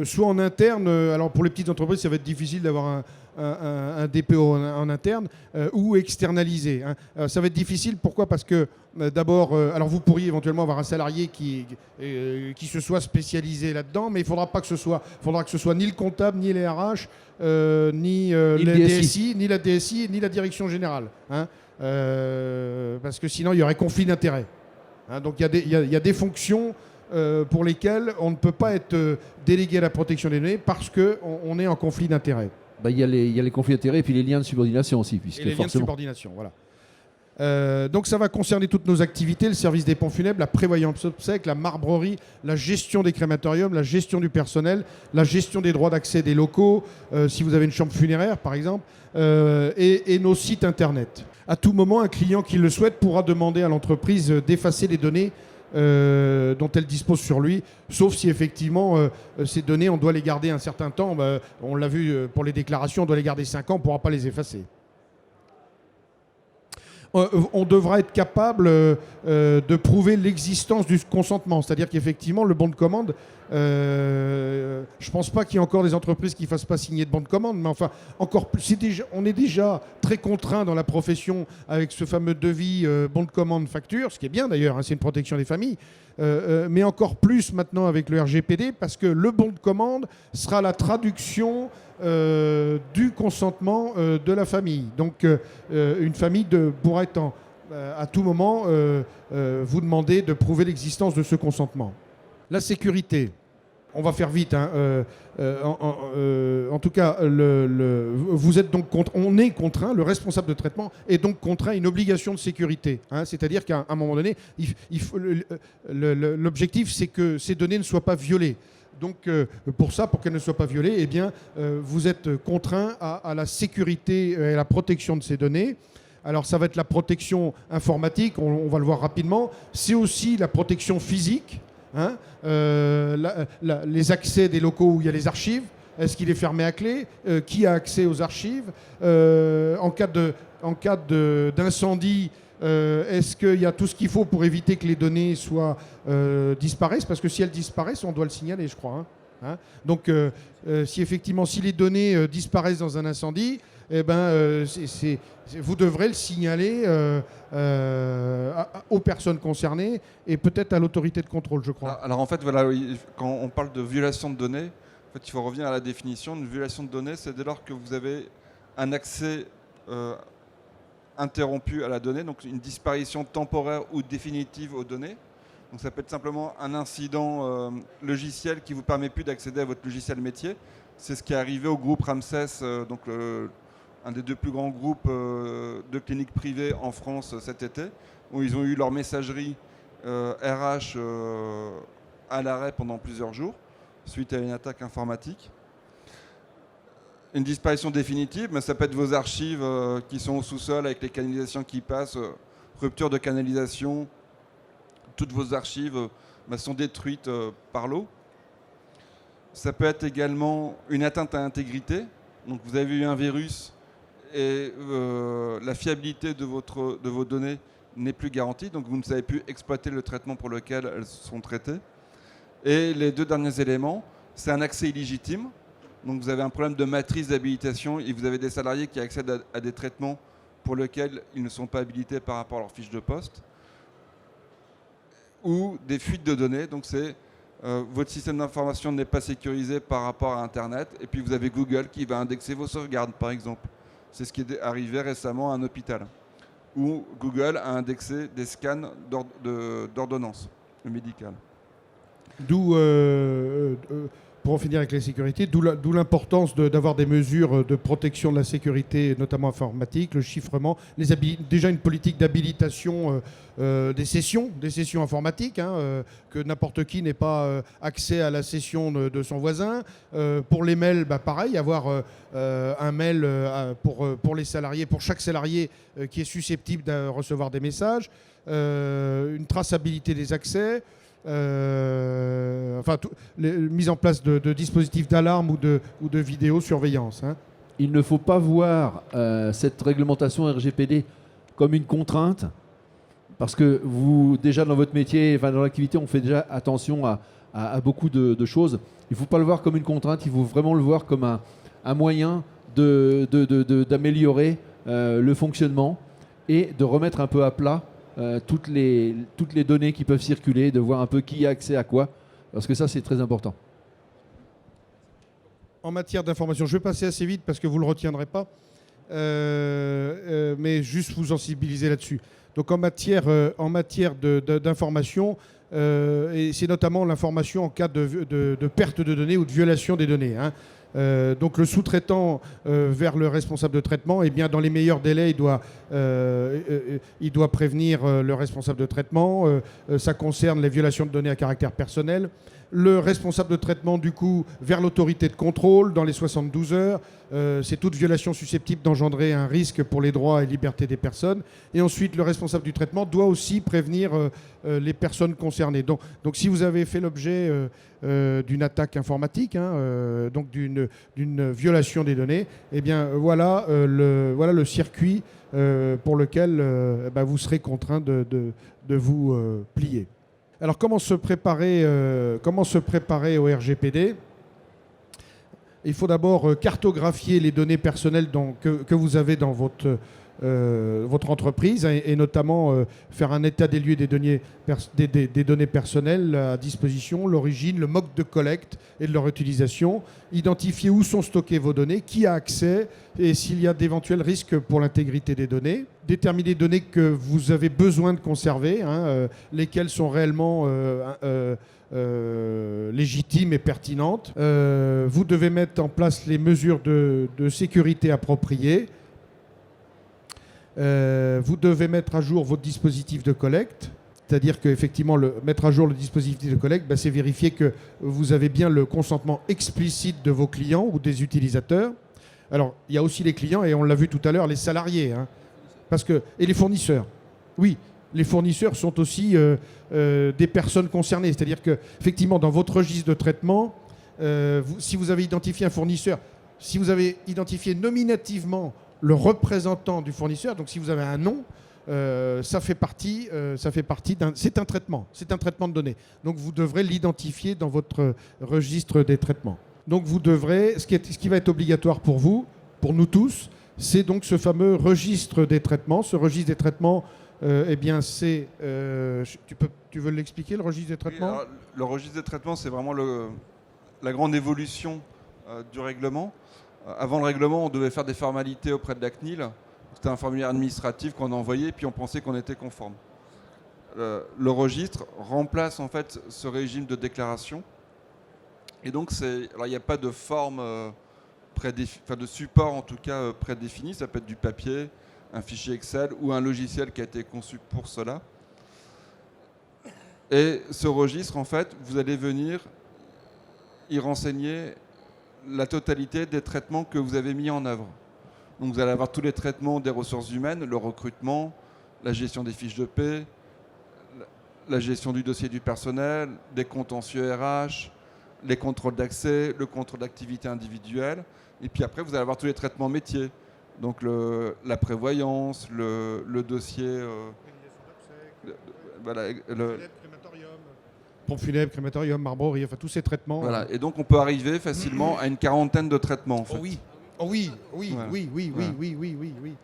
soit en interne. Alors pour les petites entreprises, ça va être difficile d'avoir un DPO en interne ou externalisé. Hein. Ça va être difficile. Pourquoi ? Parce que d'abord, alors vous pourriez éventuellement avoir un salarié qui se soit spécialisé là-dedans, mais il faudra que ce soit ni le comptable, ni les RH, ni les DSI, ni la DSI, ni la direction générale. Hein. Parce que sinon il y aurait conflit d'intérêts. Hein, donc il y a des fonctions pour lesquelles on ne peut pas être délégué à la protection des données parce qu'on est en conflit d'intérêts. Il y a les conflits d'intérêts et puis les liens de subordination aussi. Et les liens de subordination, voilà. Donc ça va concerner toutes nos activités, le service des pompes funèbres, la prévoyance obsèques, la marbrerie, la gestion des crématoriums, la gestion du personnel, la gestion des droits d'accès des locaux, si vous avez une chambre funéraire par exemple, et nos sites internet. À tout moment, un client qui le souhaite pourra demander à l'entreprise d'effacer les données dont elle dispose sur lui, sauf si effectivement ces données, on doit les garder un certain temps. On l'a vu pour les déclarations, on doit les garder 5 ans, on ne pourra pas les effacer. On devra être capable de prouver l'existence du consentement. C'est-à-dire qu'effectivement, le bon de commande, je ne pense pas qu'il y ait encore des entreprises qui ne fassent pas signer de bon de commande, mais enfin, encore plus, on est déjà très contraint dans la profession avec ce fameux devis bon de commande facture, ce qui est bien d'ailleurs, hein, c'est une protection des familles, mais encore plus maintenant avec le RGPD, parce que le bon de commande sera la traduction du consentement de la famille. Donc une famille pourra être à tout moment vous demander de prouver l'existence de ce consentement. La sécurité, on va faire vite. Hein, en tout cas, vous êtes donc on est contraint, le responsable de traitement est donc contraint à une obligation de sécurité. Hein, c'est-à-dire qu'à un moment donné, l'objectif c'est que ces données ne soient pas violées. Donc pour qu'elles ne soient pas violées, eh bien, vous êtes contraint à la sécurité et à la protection de ces données. Alors ça va être la protection informatique, on va le voir rapidement. C'est aussi la protection physique, hein, les accès des locaux où il y a les archives. Est-ce qu'il est fermé à clé ? Qui a accès aux archives ? En cas d'incendie, est-ce qu'il y a tout ce qu'il faut pour éviter que les données disparaissent ? Parce que si elles disparaissent, on doit le signaler, je crois. Hein. Donc, si les données disparaissent dans un incendie, eh ben, vous devrez le signaler aux personnes concernées et peut-être à l'autorité de contrôle, je crois. Alors en fait, voilà, oui, quand on parle de violation de données, en fait, il faut revenir à la définition. Une violation de données, c'est dès lors que vous avez un accès interrompu à la donnée, donc une disparition temporaire ou définitive aux données. Donc ça peut être simplement un incident logiciel qui ne vous permet plus d'accéder à votre logiciel métier. C'est ce qui est arrivé au groupe Ramsès, donc un des 2 plus grands groupes de cliniques privées en France cet été, où ils ont eu leur messagerie RH à l'arrêt pendant plusieurs jours, suite à une attaque informatique. Une disparition définitive, mais ça peut être vos archives qui sont au sous-sol avec les canalisations qui passent, rupture de canalisation, toutes vos archives sont détruites par l'eau. Ça peut être également une atteinte à l'intégrité. Donc vous avez eu un virus et la fiabilité de vos données n'est plus garantie, donc vous ne savez plus exploiter le traitement pour lequel elles sont traitées. Et les 2 derniers éléments, c'est un accès illégitime. Donc vous avez un problème de matrice d'habilitation et vous avez des salariés qui accèdent à des traitements pour lesquels ils ne sont pas habilités par rapport à leur fiche de poste. Ou des fuites de données, donc c'est votre système d'information n'est pas sécurisé par rapport à Internet, et puis vous avez Google qui va indexer vos sauvegardes, par exemple. C'est ce qui est arrivé récemment à un hôpital, où Google a indexé des scans d'ordonnances médicales. D'où, pour en finir avec la sécurité, d'où l'importance d'avoir des mesures de protection de la sécurité, notamment informatique, le chiffrement, déjà une politique d'habilitation des sessions informatiques, que n'importe qui n'ait pas accès à la session de son voisin. Pour les mails, pareil, avoir un mail pour les salariés, pour chaque salarié qui est susceptible de recevoir des messages, une traçabilité des accès. Mise en place de dispositifs d'alarme ou de vidéosurveillance. Il ne faut pas voir cette réglementation RGPD comme une contrainte, parce que vous, déjà dans votre métier, dans l'activité, on fait déjà attention à beaucoup de choses. Il ne faut pas le voir comme une contrainte, il faut vraiment le voir comme un moyen d'améliorer le fonctionnement et de remettre un peu à plat toutes les données qui peuvent circuler, de voir un peu qui a accès à quoi, parce que ça c'est très important. En matière d'information, je vais passer assez vite parce que vous ne le retiendrez pas, mais juste vous sensibiliser là-dessus. Donc en matière d'information, et c'est notamment l'information en cas de perte de données ou de violation des données. Donc le sous-traitant vers le responsable de traitement, eh bien, dans les meilleurs délais, il doit prévenir le responsable de traitement. Ça concerne les violations de données à caractère personnel. Le responsable de traitement, du coup, vers l'autorité de contrôle dans les 72 heures. C'est toute violation susceptible d'engendrer un risque pour les droits et libertés des personnes. Et ensuite, le responsable du traitement doit aussi prévenir les personnes concernées. Donc si vous avez fait l'objet d'une attaque informatique, donc d'une violation des données, eh bien, voilà le circuit pour lequel vous serez contraint de vous plier. Alors, comment se préparer au RGPD ? Il faut d'abord cartographier les données personnelles que vous avez dans votre entreprise et notamment faire un état des lieux des données personnelles à disposition, l'origine, le mode de collecte et de leur utilisation, identifier où sont stockées vos données, qui a accès et s'il y a d'éventuels risques pour l'intégrité des données, déterminer les données que vous avez besoin de conserver, lesquelles sont réellement légitimes et pertinentes. Vous devez mettre en place les mesures de sécurité appropriées. Vous devez mettre à jour votre dispositif de collecte, c'est-à-dire qu'effectivement, mettre à jour le dispositif de collecte, c'est vérifier que vous avez bien le consentement explicite de vos clients ou des utilisateurs. Alors, il y a aussi les clients, et on l'a vu tout à l'heure, les salariés, et les fournisseurs. Oui, les fournisseurs sont aussi des personnes concernées, c'est-à-dire qu'effectivement, dans votre registre de traitement, si vous avez identifié un fournisseur, si vous avez identifié nominativement le représentant du fournisseur, donc si vous avez un nom, ça fait partie c'est un traitement de données. Donc vous devrez l'identifier dans votre registre des traitements. Donc vous devrez, ce qui va être obligatoire pour vous, pour nous tous, c'est donc ce fameux registre des traitements. Ce registre des traitements, eh bien, c'est... tu veux l'expliquer, le registre des traitements? Oui, alors, le registre des traitements, c'est vraiment la grande évolution du règlement. Avant le règlement, on devait faire des formalités auprès de la CNIL. C'était un formulaire administratif qu'on envoyait, puis on pensait qu'on était conforme. Le registre remplace en fait ce régime de déclaration. Et donc, il n'y a pas de forme de support en tout cas prédéfini. Ça peut être du papier, un fichier Excel ou un logiciel qui a été conçu pour cela. Et ce registre, en fait, vous allez venir y renseigner la totalité des traitements que vous avez mis en œuvre. Donc vous allez avoir tous les traitements des ressources humaines, le recrutement, la gestion des fiches de paie, la gestion du dossier du personnel, des contentieux RH, les contrôles d'accès, le contrôle d'activité individuelle. Et puis après, vous allez avoir tous les traitements métiers. Donc la prévoyance, le dossier... voilà, Pompe funèbre, crématorium, marbrerie, enfin tous ces traitements. Voilà. Et donc on peut arriver facilement à une quarantaine de traitements en fait. Oh oui, oh oui, oui, Voilà. oui, oui, Voilà. oui, oui, oui, oui.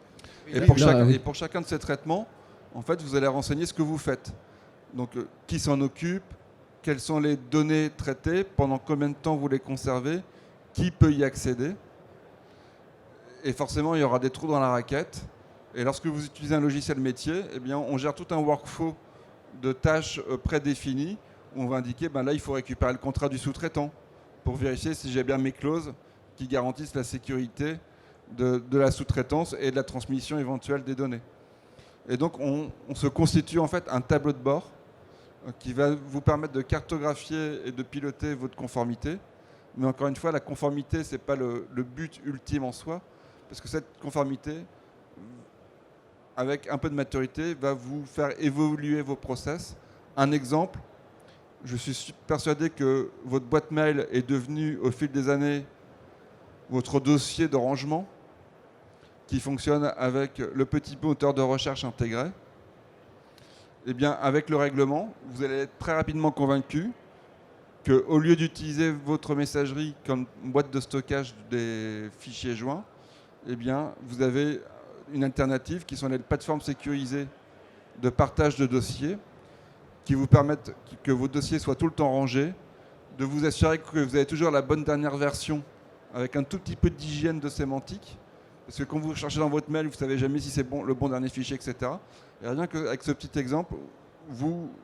Et Oui. pour chacun de ces traitements, en fait, vous allez renseigner ce que vous faites. Donc, qui s'en occupe, quelles sont les données traitées, pendant combien de temps vous les conservez, qui peut y accéder. Et forcément, il y aura des trous dans la raquette. Et lorsque vous utilisez un logiciel métier, eh bien, on gère tout un workflow de tâches prédéfinies où on va indiquer, ben là, il faut récupérer le contrat du sous-traitant pour vérifier si j'ai bien mes clauses qui garantissent la sécurité de la sous-traitance et de la transmission éventuelle des données. Et donc, on se constitue en fait un tableau de bord qui va vous permettre de cartographier et de piloter votre conformité. Mais encore une fois, la conformité, ce n'est pas le but ultime en soi, parce que cette conformité, avec un peu de maturité, va vous faire évoluer vos process. Un exemple, je suis persuadé que votre boîte mail est devenue, au fil des années, votre dossier de rangement, qui fonctionne avec le petit moteur de recherche intégré. Eh bien, avec le règlement, vous allez être très rapidement convaincu qu'au lieu d'utiliser votre messagerie comme boîte de stockage des fichiers joints, eh bien, vous avez une alternative qui sont les plateformes sécurisées de partage de dossiers qui vous permettent que vos dossiers soient tout le temps rangés, de vous assurer que vous avez toujours la bonne dernière version avec un tout petit peu d'hygiène de sémantique. Parce que quand vous cherchez dans votre mail, vous ne savez jamais si c'est le bon dernier fichier, etc. Et rien qu'avec ce petit exemple,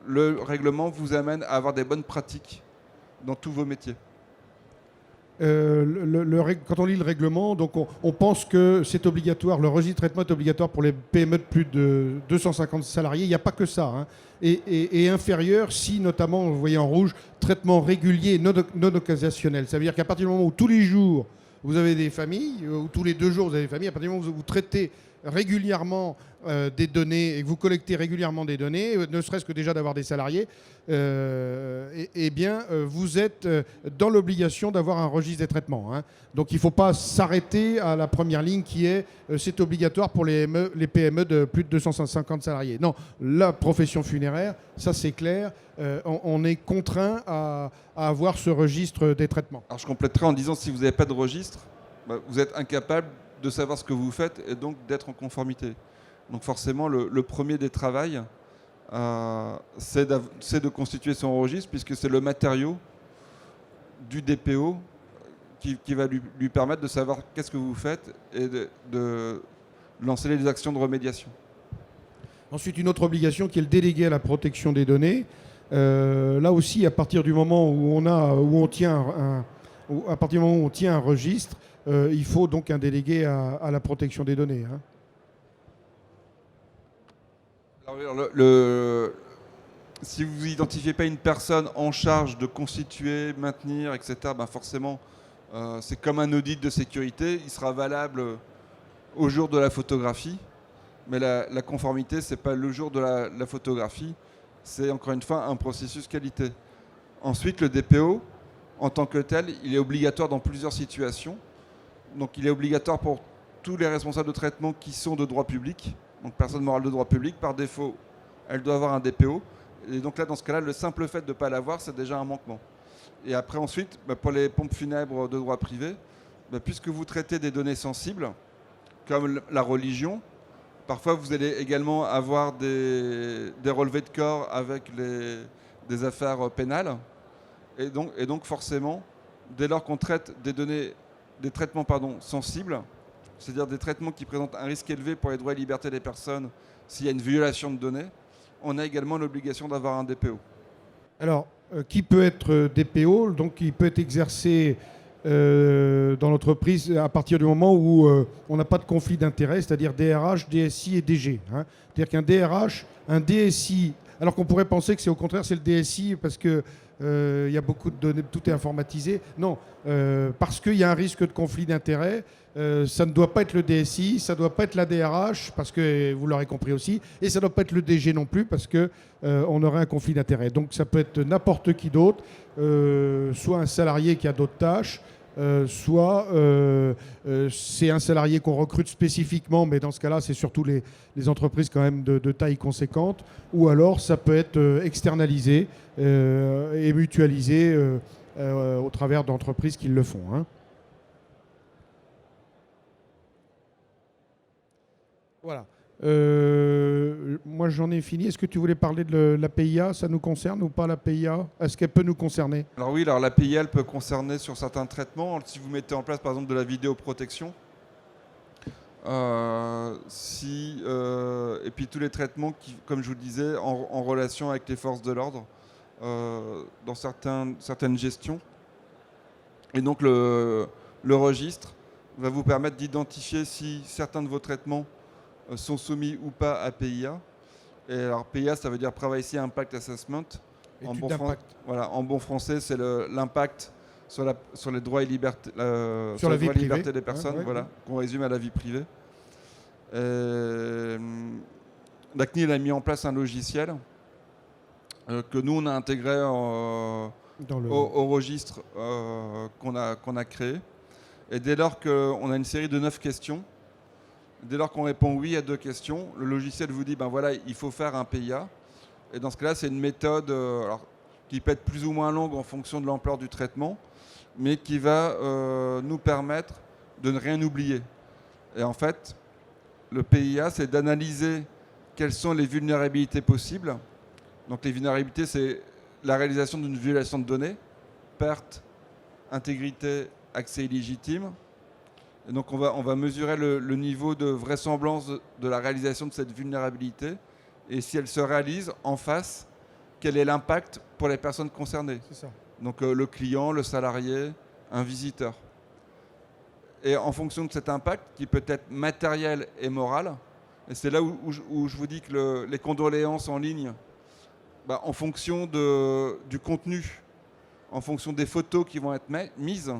le règlement vous amène à avoir des bonnes pratiques dans tous vos métiers. Quand on lit le règlement, donc on pense que c'est obligatoire, le registre de traitement est obligatoire pour les PME de plus de 250 salariés. Il n'y a pas que ça. Hein. Et inférieur si, notamment, vous voyez en rouge, traitement régulier non occasionnel. Ça veut dire qu'à partir du moment où tous les jours, vous avez des familles, ou tous les 2 jours, vous avez des familles, à partir du moment où vous traitez régulièrement des données et que vous collectez régulièrement des données, ne serait-ce que déjà d'avoir des salariés, eh bien, vous êtes dans l'obligation d'avoir un registre des traitements. Hein. Donc il ne faut pas s'arrêter à la première ligne qui est c'est obligatoire pour les PME de plus de 250 salariés. Non, la profession funéraire, ça c'est clair, on est contraint à avoir ce registre des traitements. Alors je compléterai en disant si vous n'avez pas de registre, vous êtes incapable de savoir ce que vous faites et donc d'être en conformité. Donc forcément, le premier des travails, c'est de constituer son registre, puisque c'est le matériau du DPO qui va lui permettre de savoir qu'est-ce que vous faites et de lancer les actions de remédiation. Ensuite, une autre obligation qui est le délégué à la protection des données. Là aussi, à partir du moment où on tient un registre, il faut donc un délégué à la protection des données. Hein. Alors, si vous n'identifiez pas une personne en charge de constituer, maintenir, etc., forcément, c'est comme un audit de sécurité. Il sera valable au jour de la photographie, mais la conformité, ce n'est pas le jour de la photographie. C'est encore une fois un processus qualité. Ensuite, le DPO, en tant que tel, il est obligatoire dans plusieurs situations. Donc il est obligatoire pour tous les responsables de traitement qui sont de droit public. Donc personne morale de droit public, par défaut, elle doit avoir un DPO. Et donc là, dans ce cas-là, le simple fait de ne pas l'avoir, c'est déjà un manquement. Et après, ensuite, pour les pompes funèbres de droit privé, puisque vous traitez des données sensibles, comme la religion. Parfois, vous allez également avoir des relevés de corps avec des affaires pénales. Et donc forcément, dès lors qu'on traite des traitements sensibles, c'est-à-dire des traitements qui présentent un risque élevé pour les droits et libertés des personnes s'il y a une violation de données, on a également l'obligation d'avoir un DPO. Alors, qui peut être DPO? Donc, il peut être exercé dans l'entreprise à partir du moment où on n'a pas de conflit d'intérêts, c'est-à-dire DRH, DSI et DG. Hein. C'est-à-dire qu'un DRH, un DSI, alors qu'on pourrait penser que c'est au contraire, c'est le DSI parce que il y a beaucoup de données, tout est informatisé. Non, parce qu'il y a un risque de conflit d'intérêts, ça ne doit pas être le DSI, ça ne doit pas être la DRH, parce que vous l'aurez compris aussi, et ça ne doit pas être le DG non plus, parce qu'on aurait un conflit d'intérêts. Donc ça peut être n'importe qui d'autre, soit un salarié qui a d'autres tâches, soit c'est un salarié qu'on recrute spécifiquement, mais dans ce cas-là, c'est surtout les entreprises quand même de taille conséquente, ou alors ça peut être externalisé et mutualisé au travers d'entreprises qui le font. Hein. Voilà. Moi, j'en ai fini. Est-ce que tu voulais parler de la PIA? Ça nous concerne ou pas, la PIA? Est-ce qu'elle peut nous concerner? Alors oui, la PIA, elle peut concerner sur certains traitements. Si vous mettez en place, par exemple, de la vidéoprotection, et puis tous les traitements qui, comme je vous le disais, en relation avec les forces de l'ordre, dans certaines gestions. Et donc, le registre va vous permettre d'identifier si certains de vos traitements sont soumis ou pas à PIA. Et alors PIA, ça veut dire Privacy Impact Assessment. En bon français, c'est l'impact sur les droits et libertés, sur la vie privée. Liberté des personnes, voilà, qu'on résume à la vie privée. La CNIL a mis en place un logiciel que nous, on a intégré au registre qu'on a créé. Et dès lors qu'on a une série de 9 questions, dès lors qu'on répond oui à 2 questions, le logiciel vous dit, ben voilà, il faut faire un PIA. Et dans ce cas-là, c'est une méthode qui peut être plus ou moins longue en fonction de l'ampleur du traitement, mais qui va nous permettre de ne rien oublier. Et en fait, le PIA, c'est d'analyser quelles sont les vulnérabilités possibles. Donc les vulnérabilités, c'est la réalisation d'une violation de données, perte, intégrité, accès illégitime. Et donc on va mesurer le niveau de vraisemblance de la réalisation de cette vulnérabilité. Et si elle se réalise en face, quel est l'impact pour les personnes concernées? C'est ça. Donc le client, le salarié, un visiteur. Et en fonction de cet impact, qui peut être matériel et moral, et c'est là où je vous dis que les condoléances en ligne, en fonction du contenu, en fonction des photos qui vont être mises,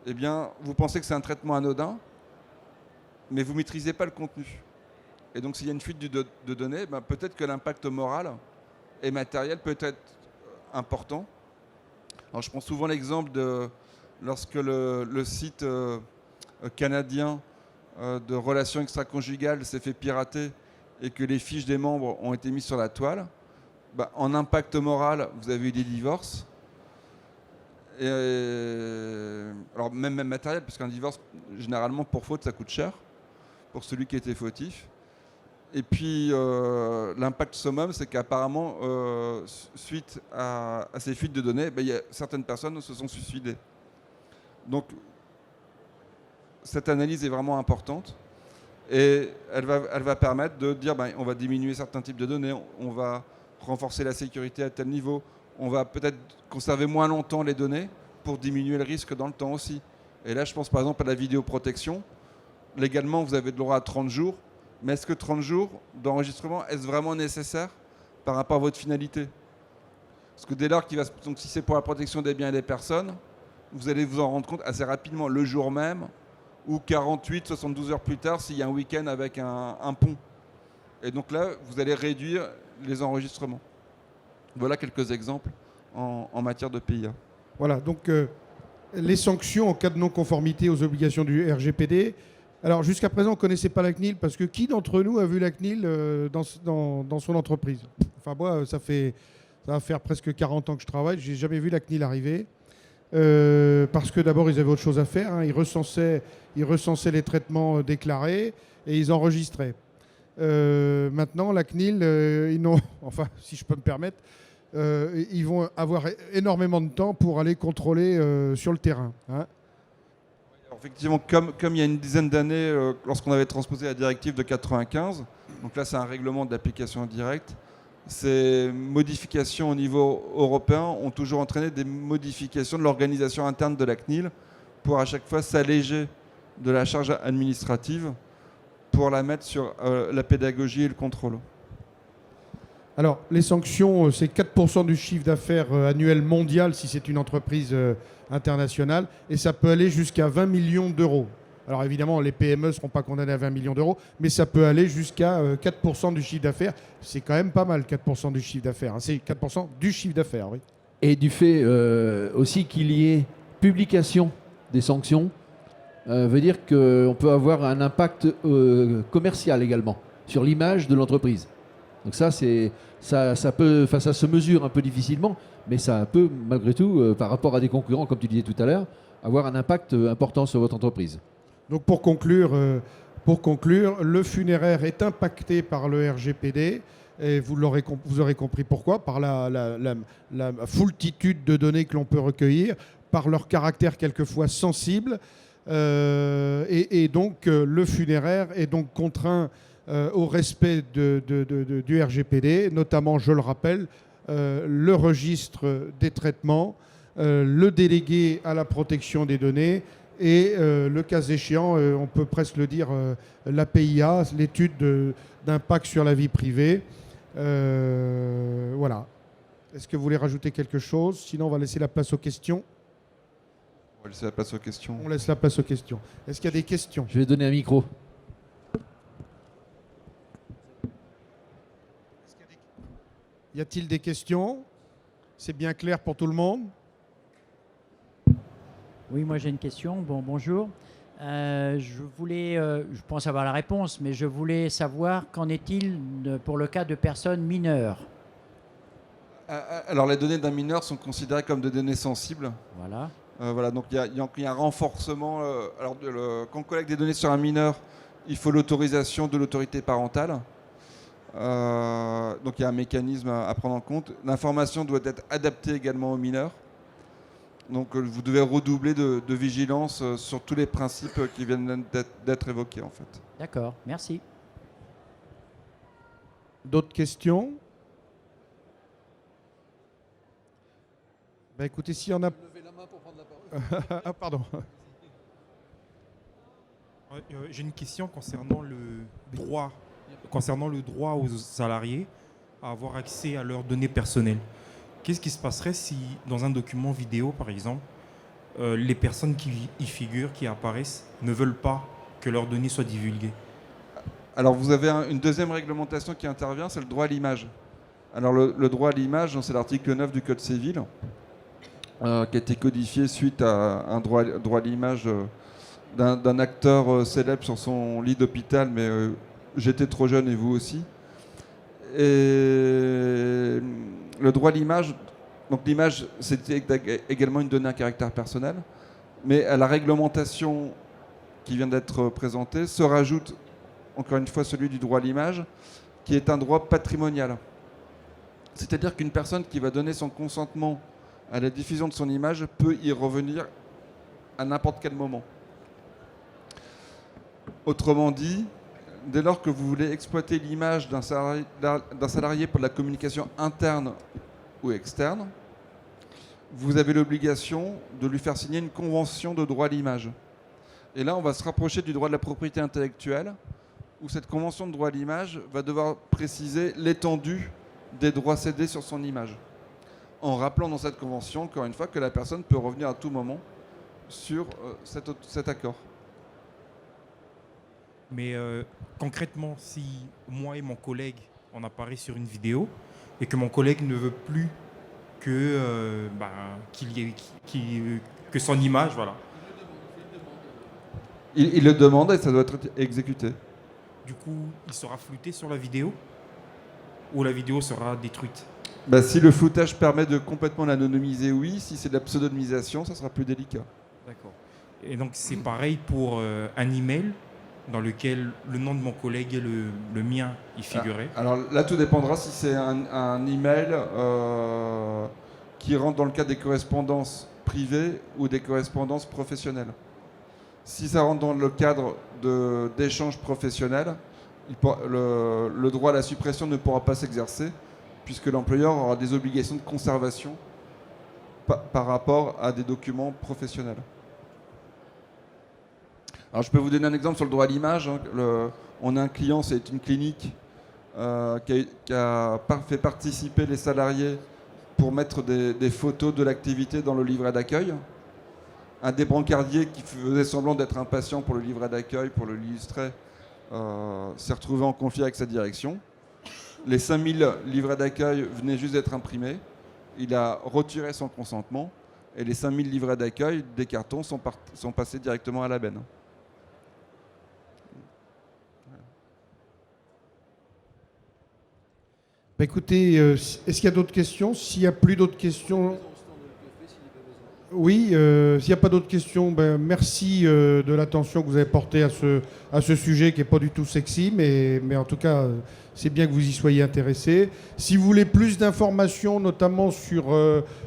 eh bien, vous pensez que c'est un traitement anodin, mais vous ne maîtrisez pas le contenu. Et donc, s'il y a une fuite de données, peut-être que l'impact moral et matériel peut être important. Alors, je prends souvent l'exemple de lorsque le site canadien de relations extra-conjugales s'est fait pirater et que les fiches des membres ont été mises sur la toile. En impact moral, vous avez eu des divorces. Et alors même matériel, parce qu'un divorce, généralement, pour faute, ça coûte cher, pour celui qui était fautif. Et puis, l'impact summum, c'est qu'apparemment, suite à ces fuites de données, certaines personnes se sont suicidées. Donc, cette analyse est vraiment importante. Et elle va permettre de dire, on va diminuer certains types de données, on va renforcer la sécurité à tel niveau, on va peut-être conserver moins longtemps les données pour diminuer le risque dans le temps aussi. Et là, je pense par exemple à la vidéoprotection. Légalement, vous avez le droit à 30 jours. Mais est-ce que 30 jours d'enregistrement, est-ce vraiment nécessaire par rapport à votre finalité? Parce que dès lors donc si c'est pour la protection des biens et des personnes, vous allez vous en rendre compte assez rapidement, le jour même, ou 48, 72 heures plus tard, s'il y a un week-end avec un pont. Et donc là, vous allez réduire les enregistrements. Voilà quelques exemples en matière de PIA. Voilà, donc les sanctions en cas de non-conformité aux obligations du RGPD. Alors jusqu'à présent, on ne connaissait pas la CNIL parce que qui d'entre nous a vu la CNIL dans son entreprise? Enfin moi, ça va faire presque 40 ans que je travaille, je n'ai jamais vu la CNIL arriver. parce que d'abord ils avaient autre chose à faire, hein. Ils recensaient les traitements déclarés et ils enregistraient. Maintenant, la CNIL, ils n'ont, enfin, si je peux me permettre, ils vont avoir énormément de temps pour aller contrôler sur le terrain, hein. Alors, effectivement, comme il y a une dizaine d'années, lorsqu'on avait transposé la directive de 95, donc là c'est un règlement d'application directe, ces modifications au niveau européen ont toujours entraîné des modifications de l'organisation interne de la CNIL pour à chaque fois s'alléger de la charge administrative pour la mettre sur la pédagogie et le contrôle. Alors, les sanctions, c'est 4% du chiffre d'affaires annuel mondial si c'est une entreprise internationale, et ça peut aller jusqu'à 20 millions d'euros. Alors évidemment, les PME ne seront pas condamnées à 20 millions d'euros, mais ça peut aller jusqu'à 4% du chiffre d'affaires. C'est quand même pas mal, 4% du chiffre d'affaires, hein. C'est 4% du chiffre d'affaires, oui. Et du fait aussi qu'il y ait publication des sanctions, veut dire qu'on peut avoir un impact commercial également sur l'image de l'entreprise. Donc ça se mesure un peu difficilement, mais ça peut malgré tout, par rapport à des concurrents, comme tu disais tout à l'heure, avoir un impact important sur votre entreprise. Donc pour conclure, le funéraire est impacté par le RGPD, et vous aurez compris pourquoi, par la foultitude de données que l'on peut recueillir, par leur caractère quelquefois sensible, et donc le funéraire est donc contraint au respect du RGPD, notamment, je le rappelle, le registre des traitements, le délégué à la protection des données et le cas échéant, on peut presque le dire, la PIA, l'étude d'impact sur la vie privée. Voilà. Est-ce que vous voulez rajouter quelque chose? Sinon, on va laisser la place aux questions. On va laisser la place aux questions. On laisse la place aux questions. Est-ce qu'il y a des questions? Je vais donner un micro. Y a-t-il des questions? C'est bien clair pour tout le monde? Oui, moi j'ai une question. Bonjour. Je pense avoir la réponse, mais je voulais savoir qu'en est-il pour le cas de personnes mineures? Alors les données d'un mineur sont considérées comme des données sensibles. Voilà. Voilà, donc il y a un renforcement. Alors quand on collecte des données sur un mineur, il faut l'autorisation de l'autorité parentale. Donc il y a un mécanisme à prendre en compte. L'information doit être adaptée également aux mineurs. Donc vous devez redoubler de vigilance sur tous les principes qui viennent d'être évoqués en fait. D'accord, merci. D'autres questions? Ben écoutez, s'il y en a... Levez la main pour prendre la parole. Ah, pardon. J'ai une question concernant le droit aux salariés à avoir accès à leurs données personnelles. Qu'est-ce qui se passerait si, dans un document vidéo, par exemple, les personnes qui y figurent, qui apparaissent, ne veulent pas que leurs données soient divulguées? Alors vous avez une deuxième réglementation qui intervient, c'est le droit à l'image. Alors le droit à l'image, c'est l'article 9 du Code civil, qui a été codifié suite à un droit à l'image d'un acteur célèbre sur son lit d'hôpital, mais j'étais trop jeune et vous aussi. Et le droit à l'image, donc l'image, c'est également une donnée à caractère personnel, mais à la réglementation qui vient d'être présentée se rajoute encore une fois celui du droit à l'image, qui est un droit patrimonial. C'est-à-dire qu'une personne qui va donner son consentement à la diffusion de son image peut y revenir à n'importe quel moment. Autrement dit, dès lors que vous voulez exploiter l'image d'un salarié pour de la communication interne ou externe, vous avez l'obligation de lui faire signer une convention de droit à l'image. Et là, on va se rapprocher du droit de la propriété intellectuelle, où cette convention de droit à l'image va devoir préciser l'étendue des droits cédés sur son image, en rappelant dans cette convention, encore une fois, que la personne peut revenir à tout moment sur cet accord. Mais concrètement, si moi et mon collègue, on apparaît sur une vidéo et que mon collègue ne veut plus que, que son image, voilà. Il le demande et ça doit être exécuté. Du coup, il sera flouté sur la vidéo ou la vidéo sera détruite? Bah, si le floutage permet de complètement l'anonymiser, oui. Si c'est de la pseudonymisation, ça sera plus délicat. D'accord. Et donc c'est pareil pour un email dans lequel le nom de mon collègue et le mien y figuraient. Alors là, tout dépendra si c'est un email qui rentre dans le cadre des correspondances privées ou des correspondances professionnelles. Si ça rentre dans le cadre d'échanges professionnels, le droit à la suppression ne pourra pas s'exercer puisque l'employeur aura des obligations de conservation par rapport à des documents professionnels. Alors je peux vous donner un exemple sur le droit à l'image. On a un client, c'est une clinique qui a fait participer les salariés pour mettre des photos de l'activité dans le livret d'accueil. Un des brancardiers qui faisait semblant d'être un patient pour le livret d'accueil, pour l'illustrer, s'est retrouvé en conflit avec sa direction. Les 5000 livrets d'accueil venaient juste d'être imprimés. Il a retiré son consentement et les 5000 livrets d'accueil des cartons sont passés directement à la benne. Bah, écoutez, est-ce qu'il y a d'autres questions? S'il n'y a plus d'autres questions... Oui, s'il n'y a pas d'autres questions, ben, merci de l'attention que vous avez portée à ce sujet qui n'est pas du tout sexy, mais en tout cas, c'est bien que vous y soyez intéressés. Si vous voulez plus d'informations, notamment sur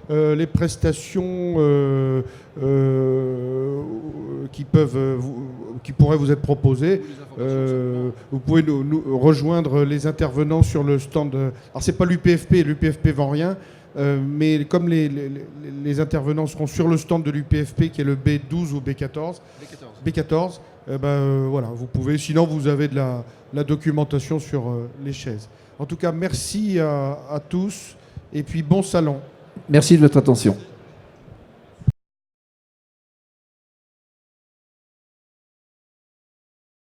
les prestations qui pourraient vous être proposées, vous pouvez nous rejoindre les intervenants sur le stand. Alors, ce n'est pas l'UPFP, l'UPFP vend rien. Mais comme les intervenants seront sur le stand de l'UPFP, qui est le B12 ou B14, voilà, vous pouvez. Sinon, vous avez de la documentation sur les chaises. En tout cas, merci à tous et puis bon salon. Merci de votre attention.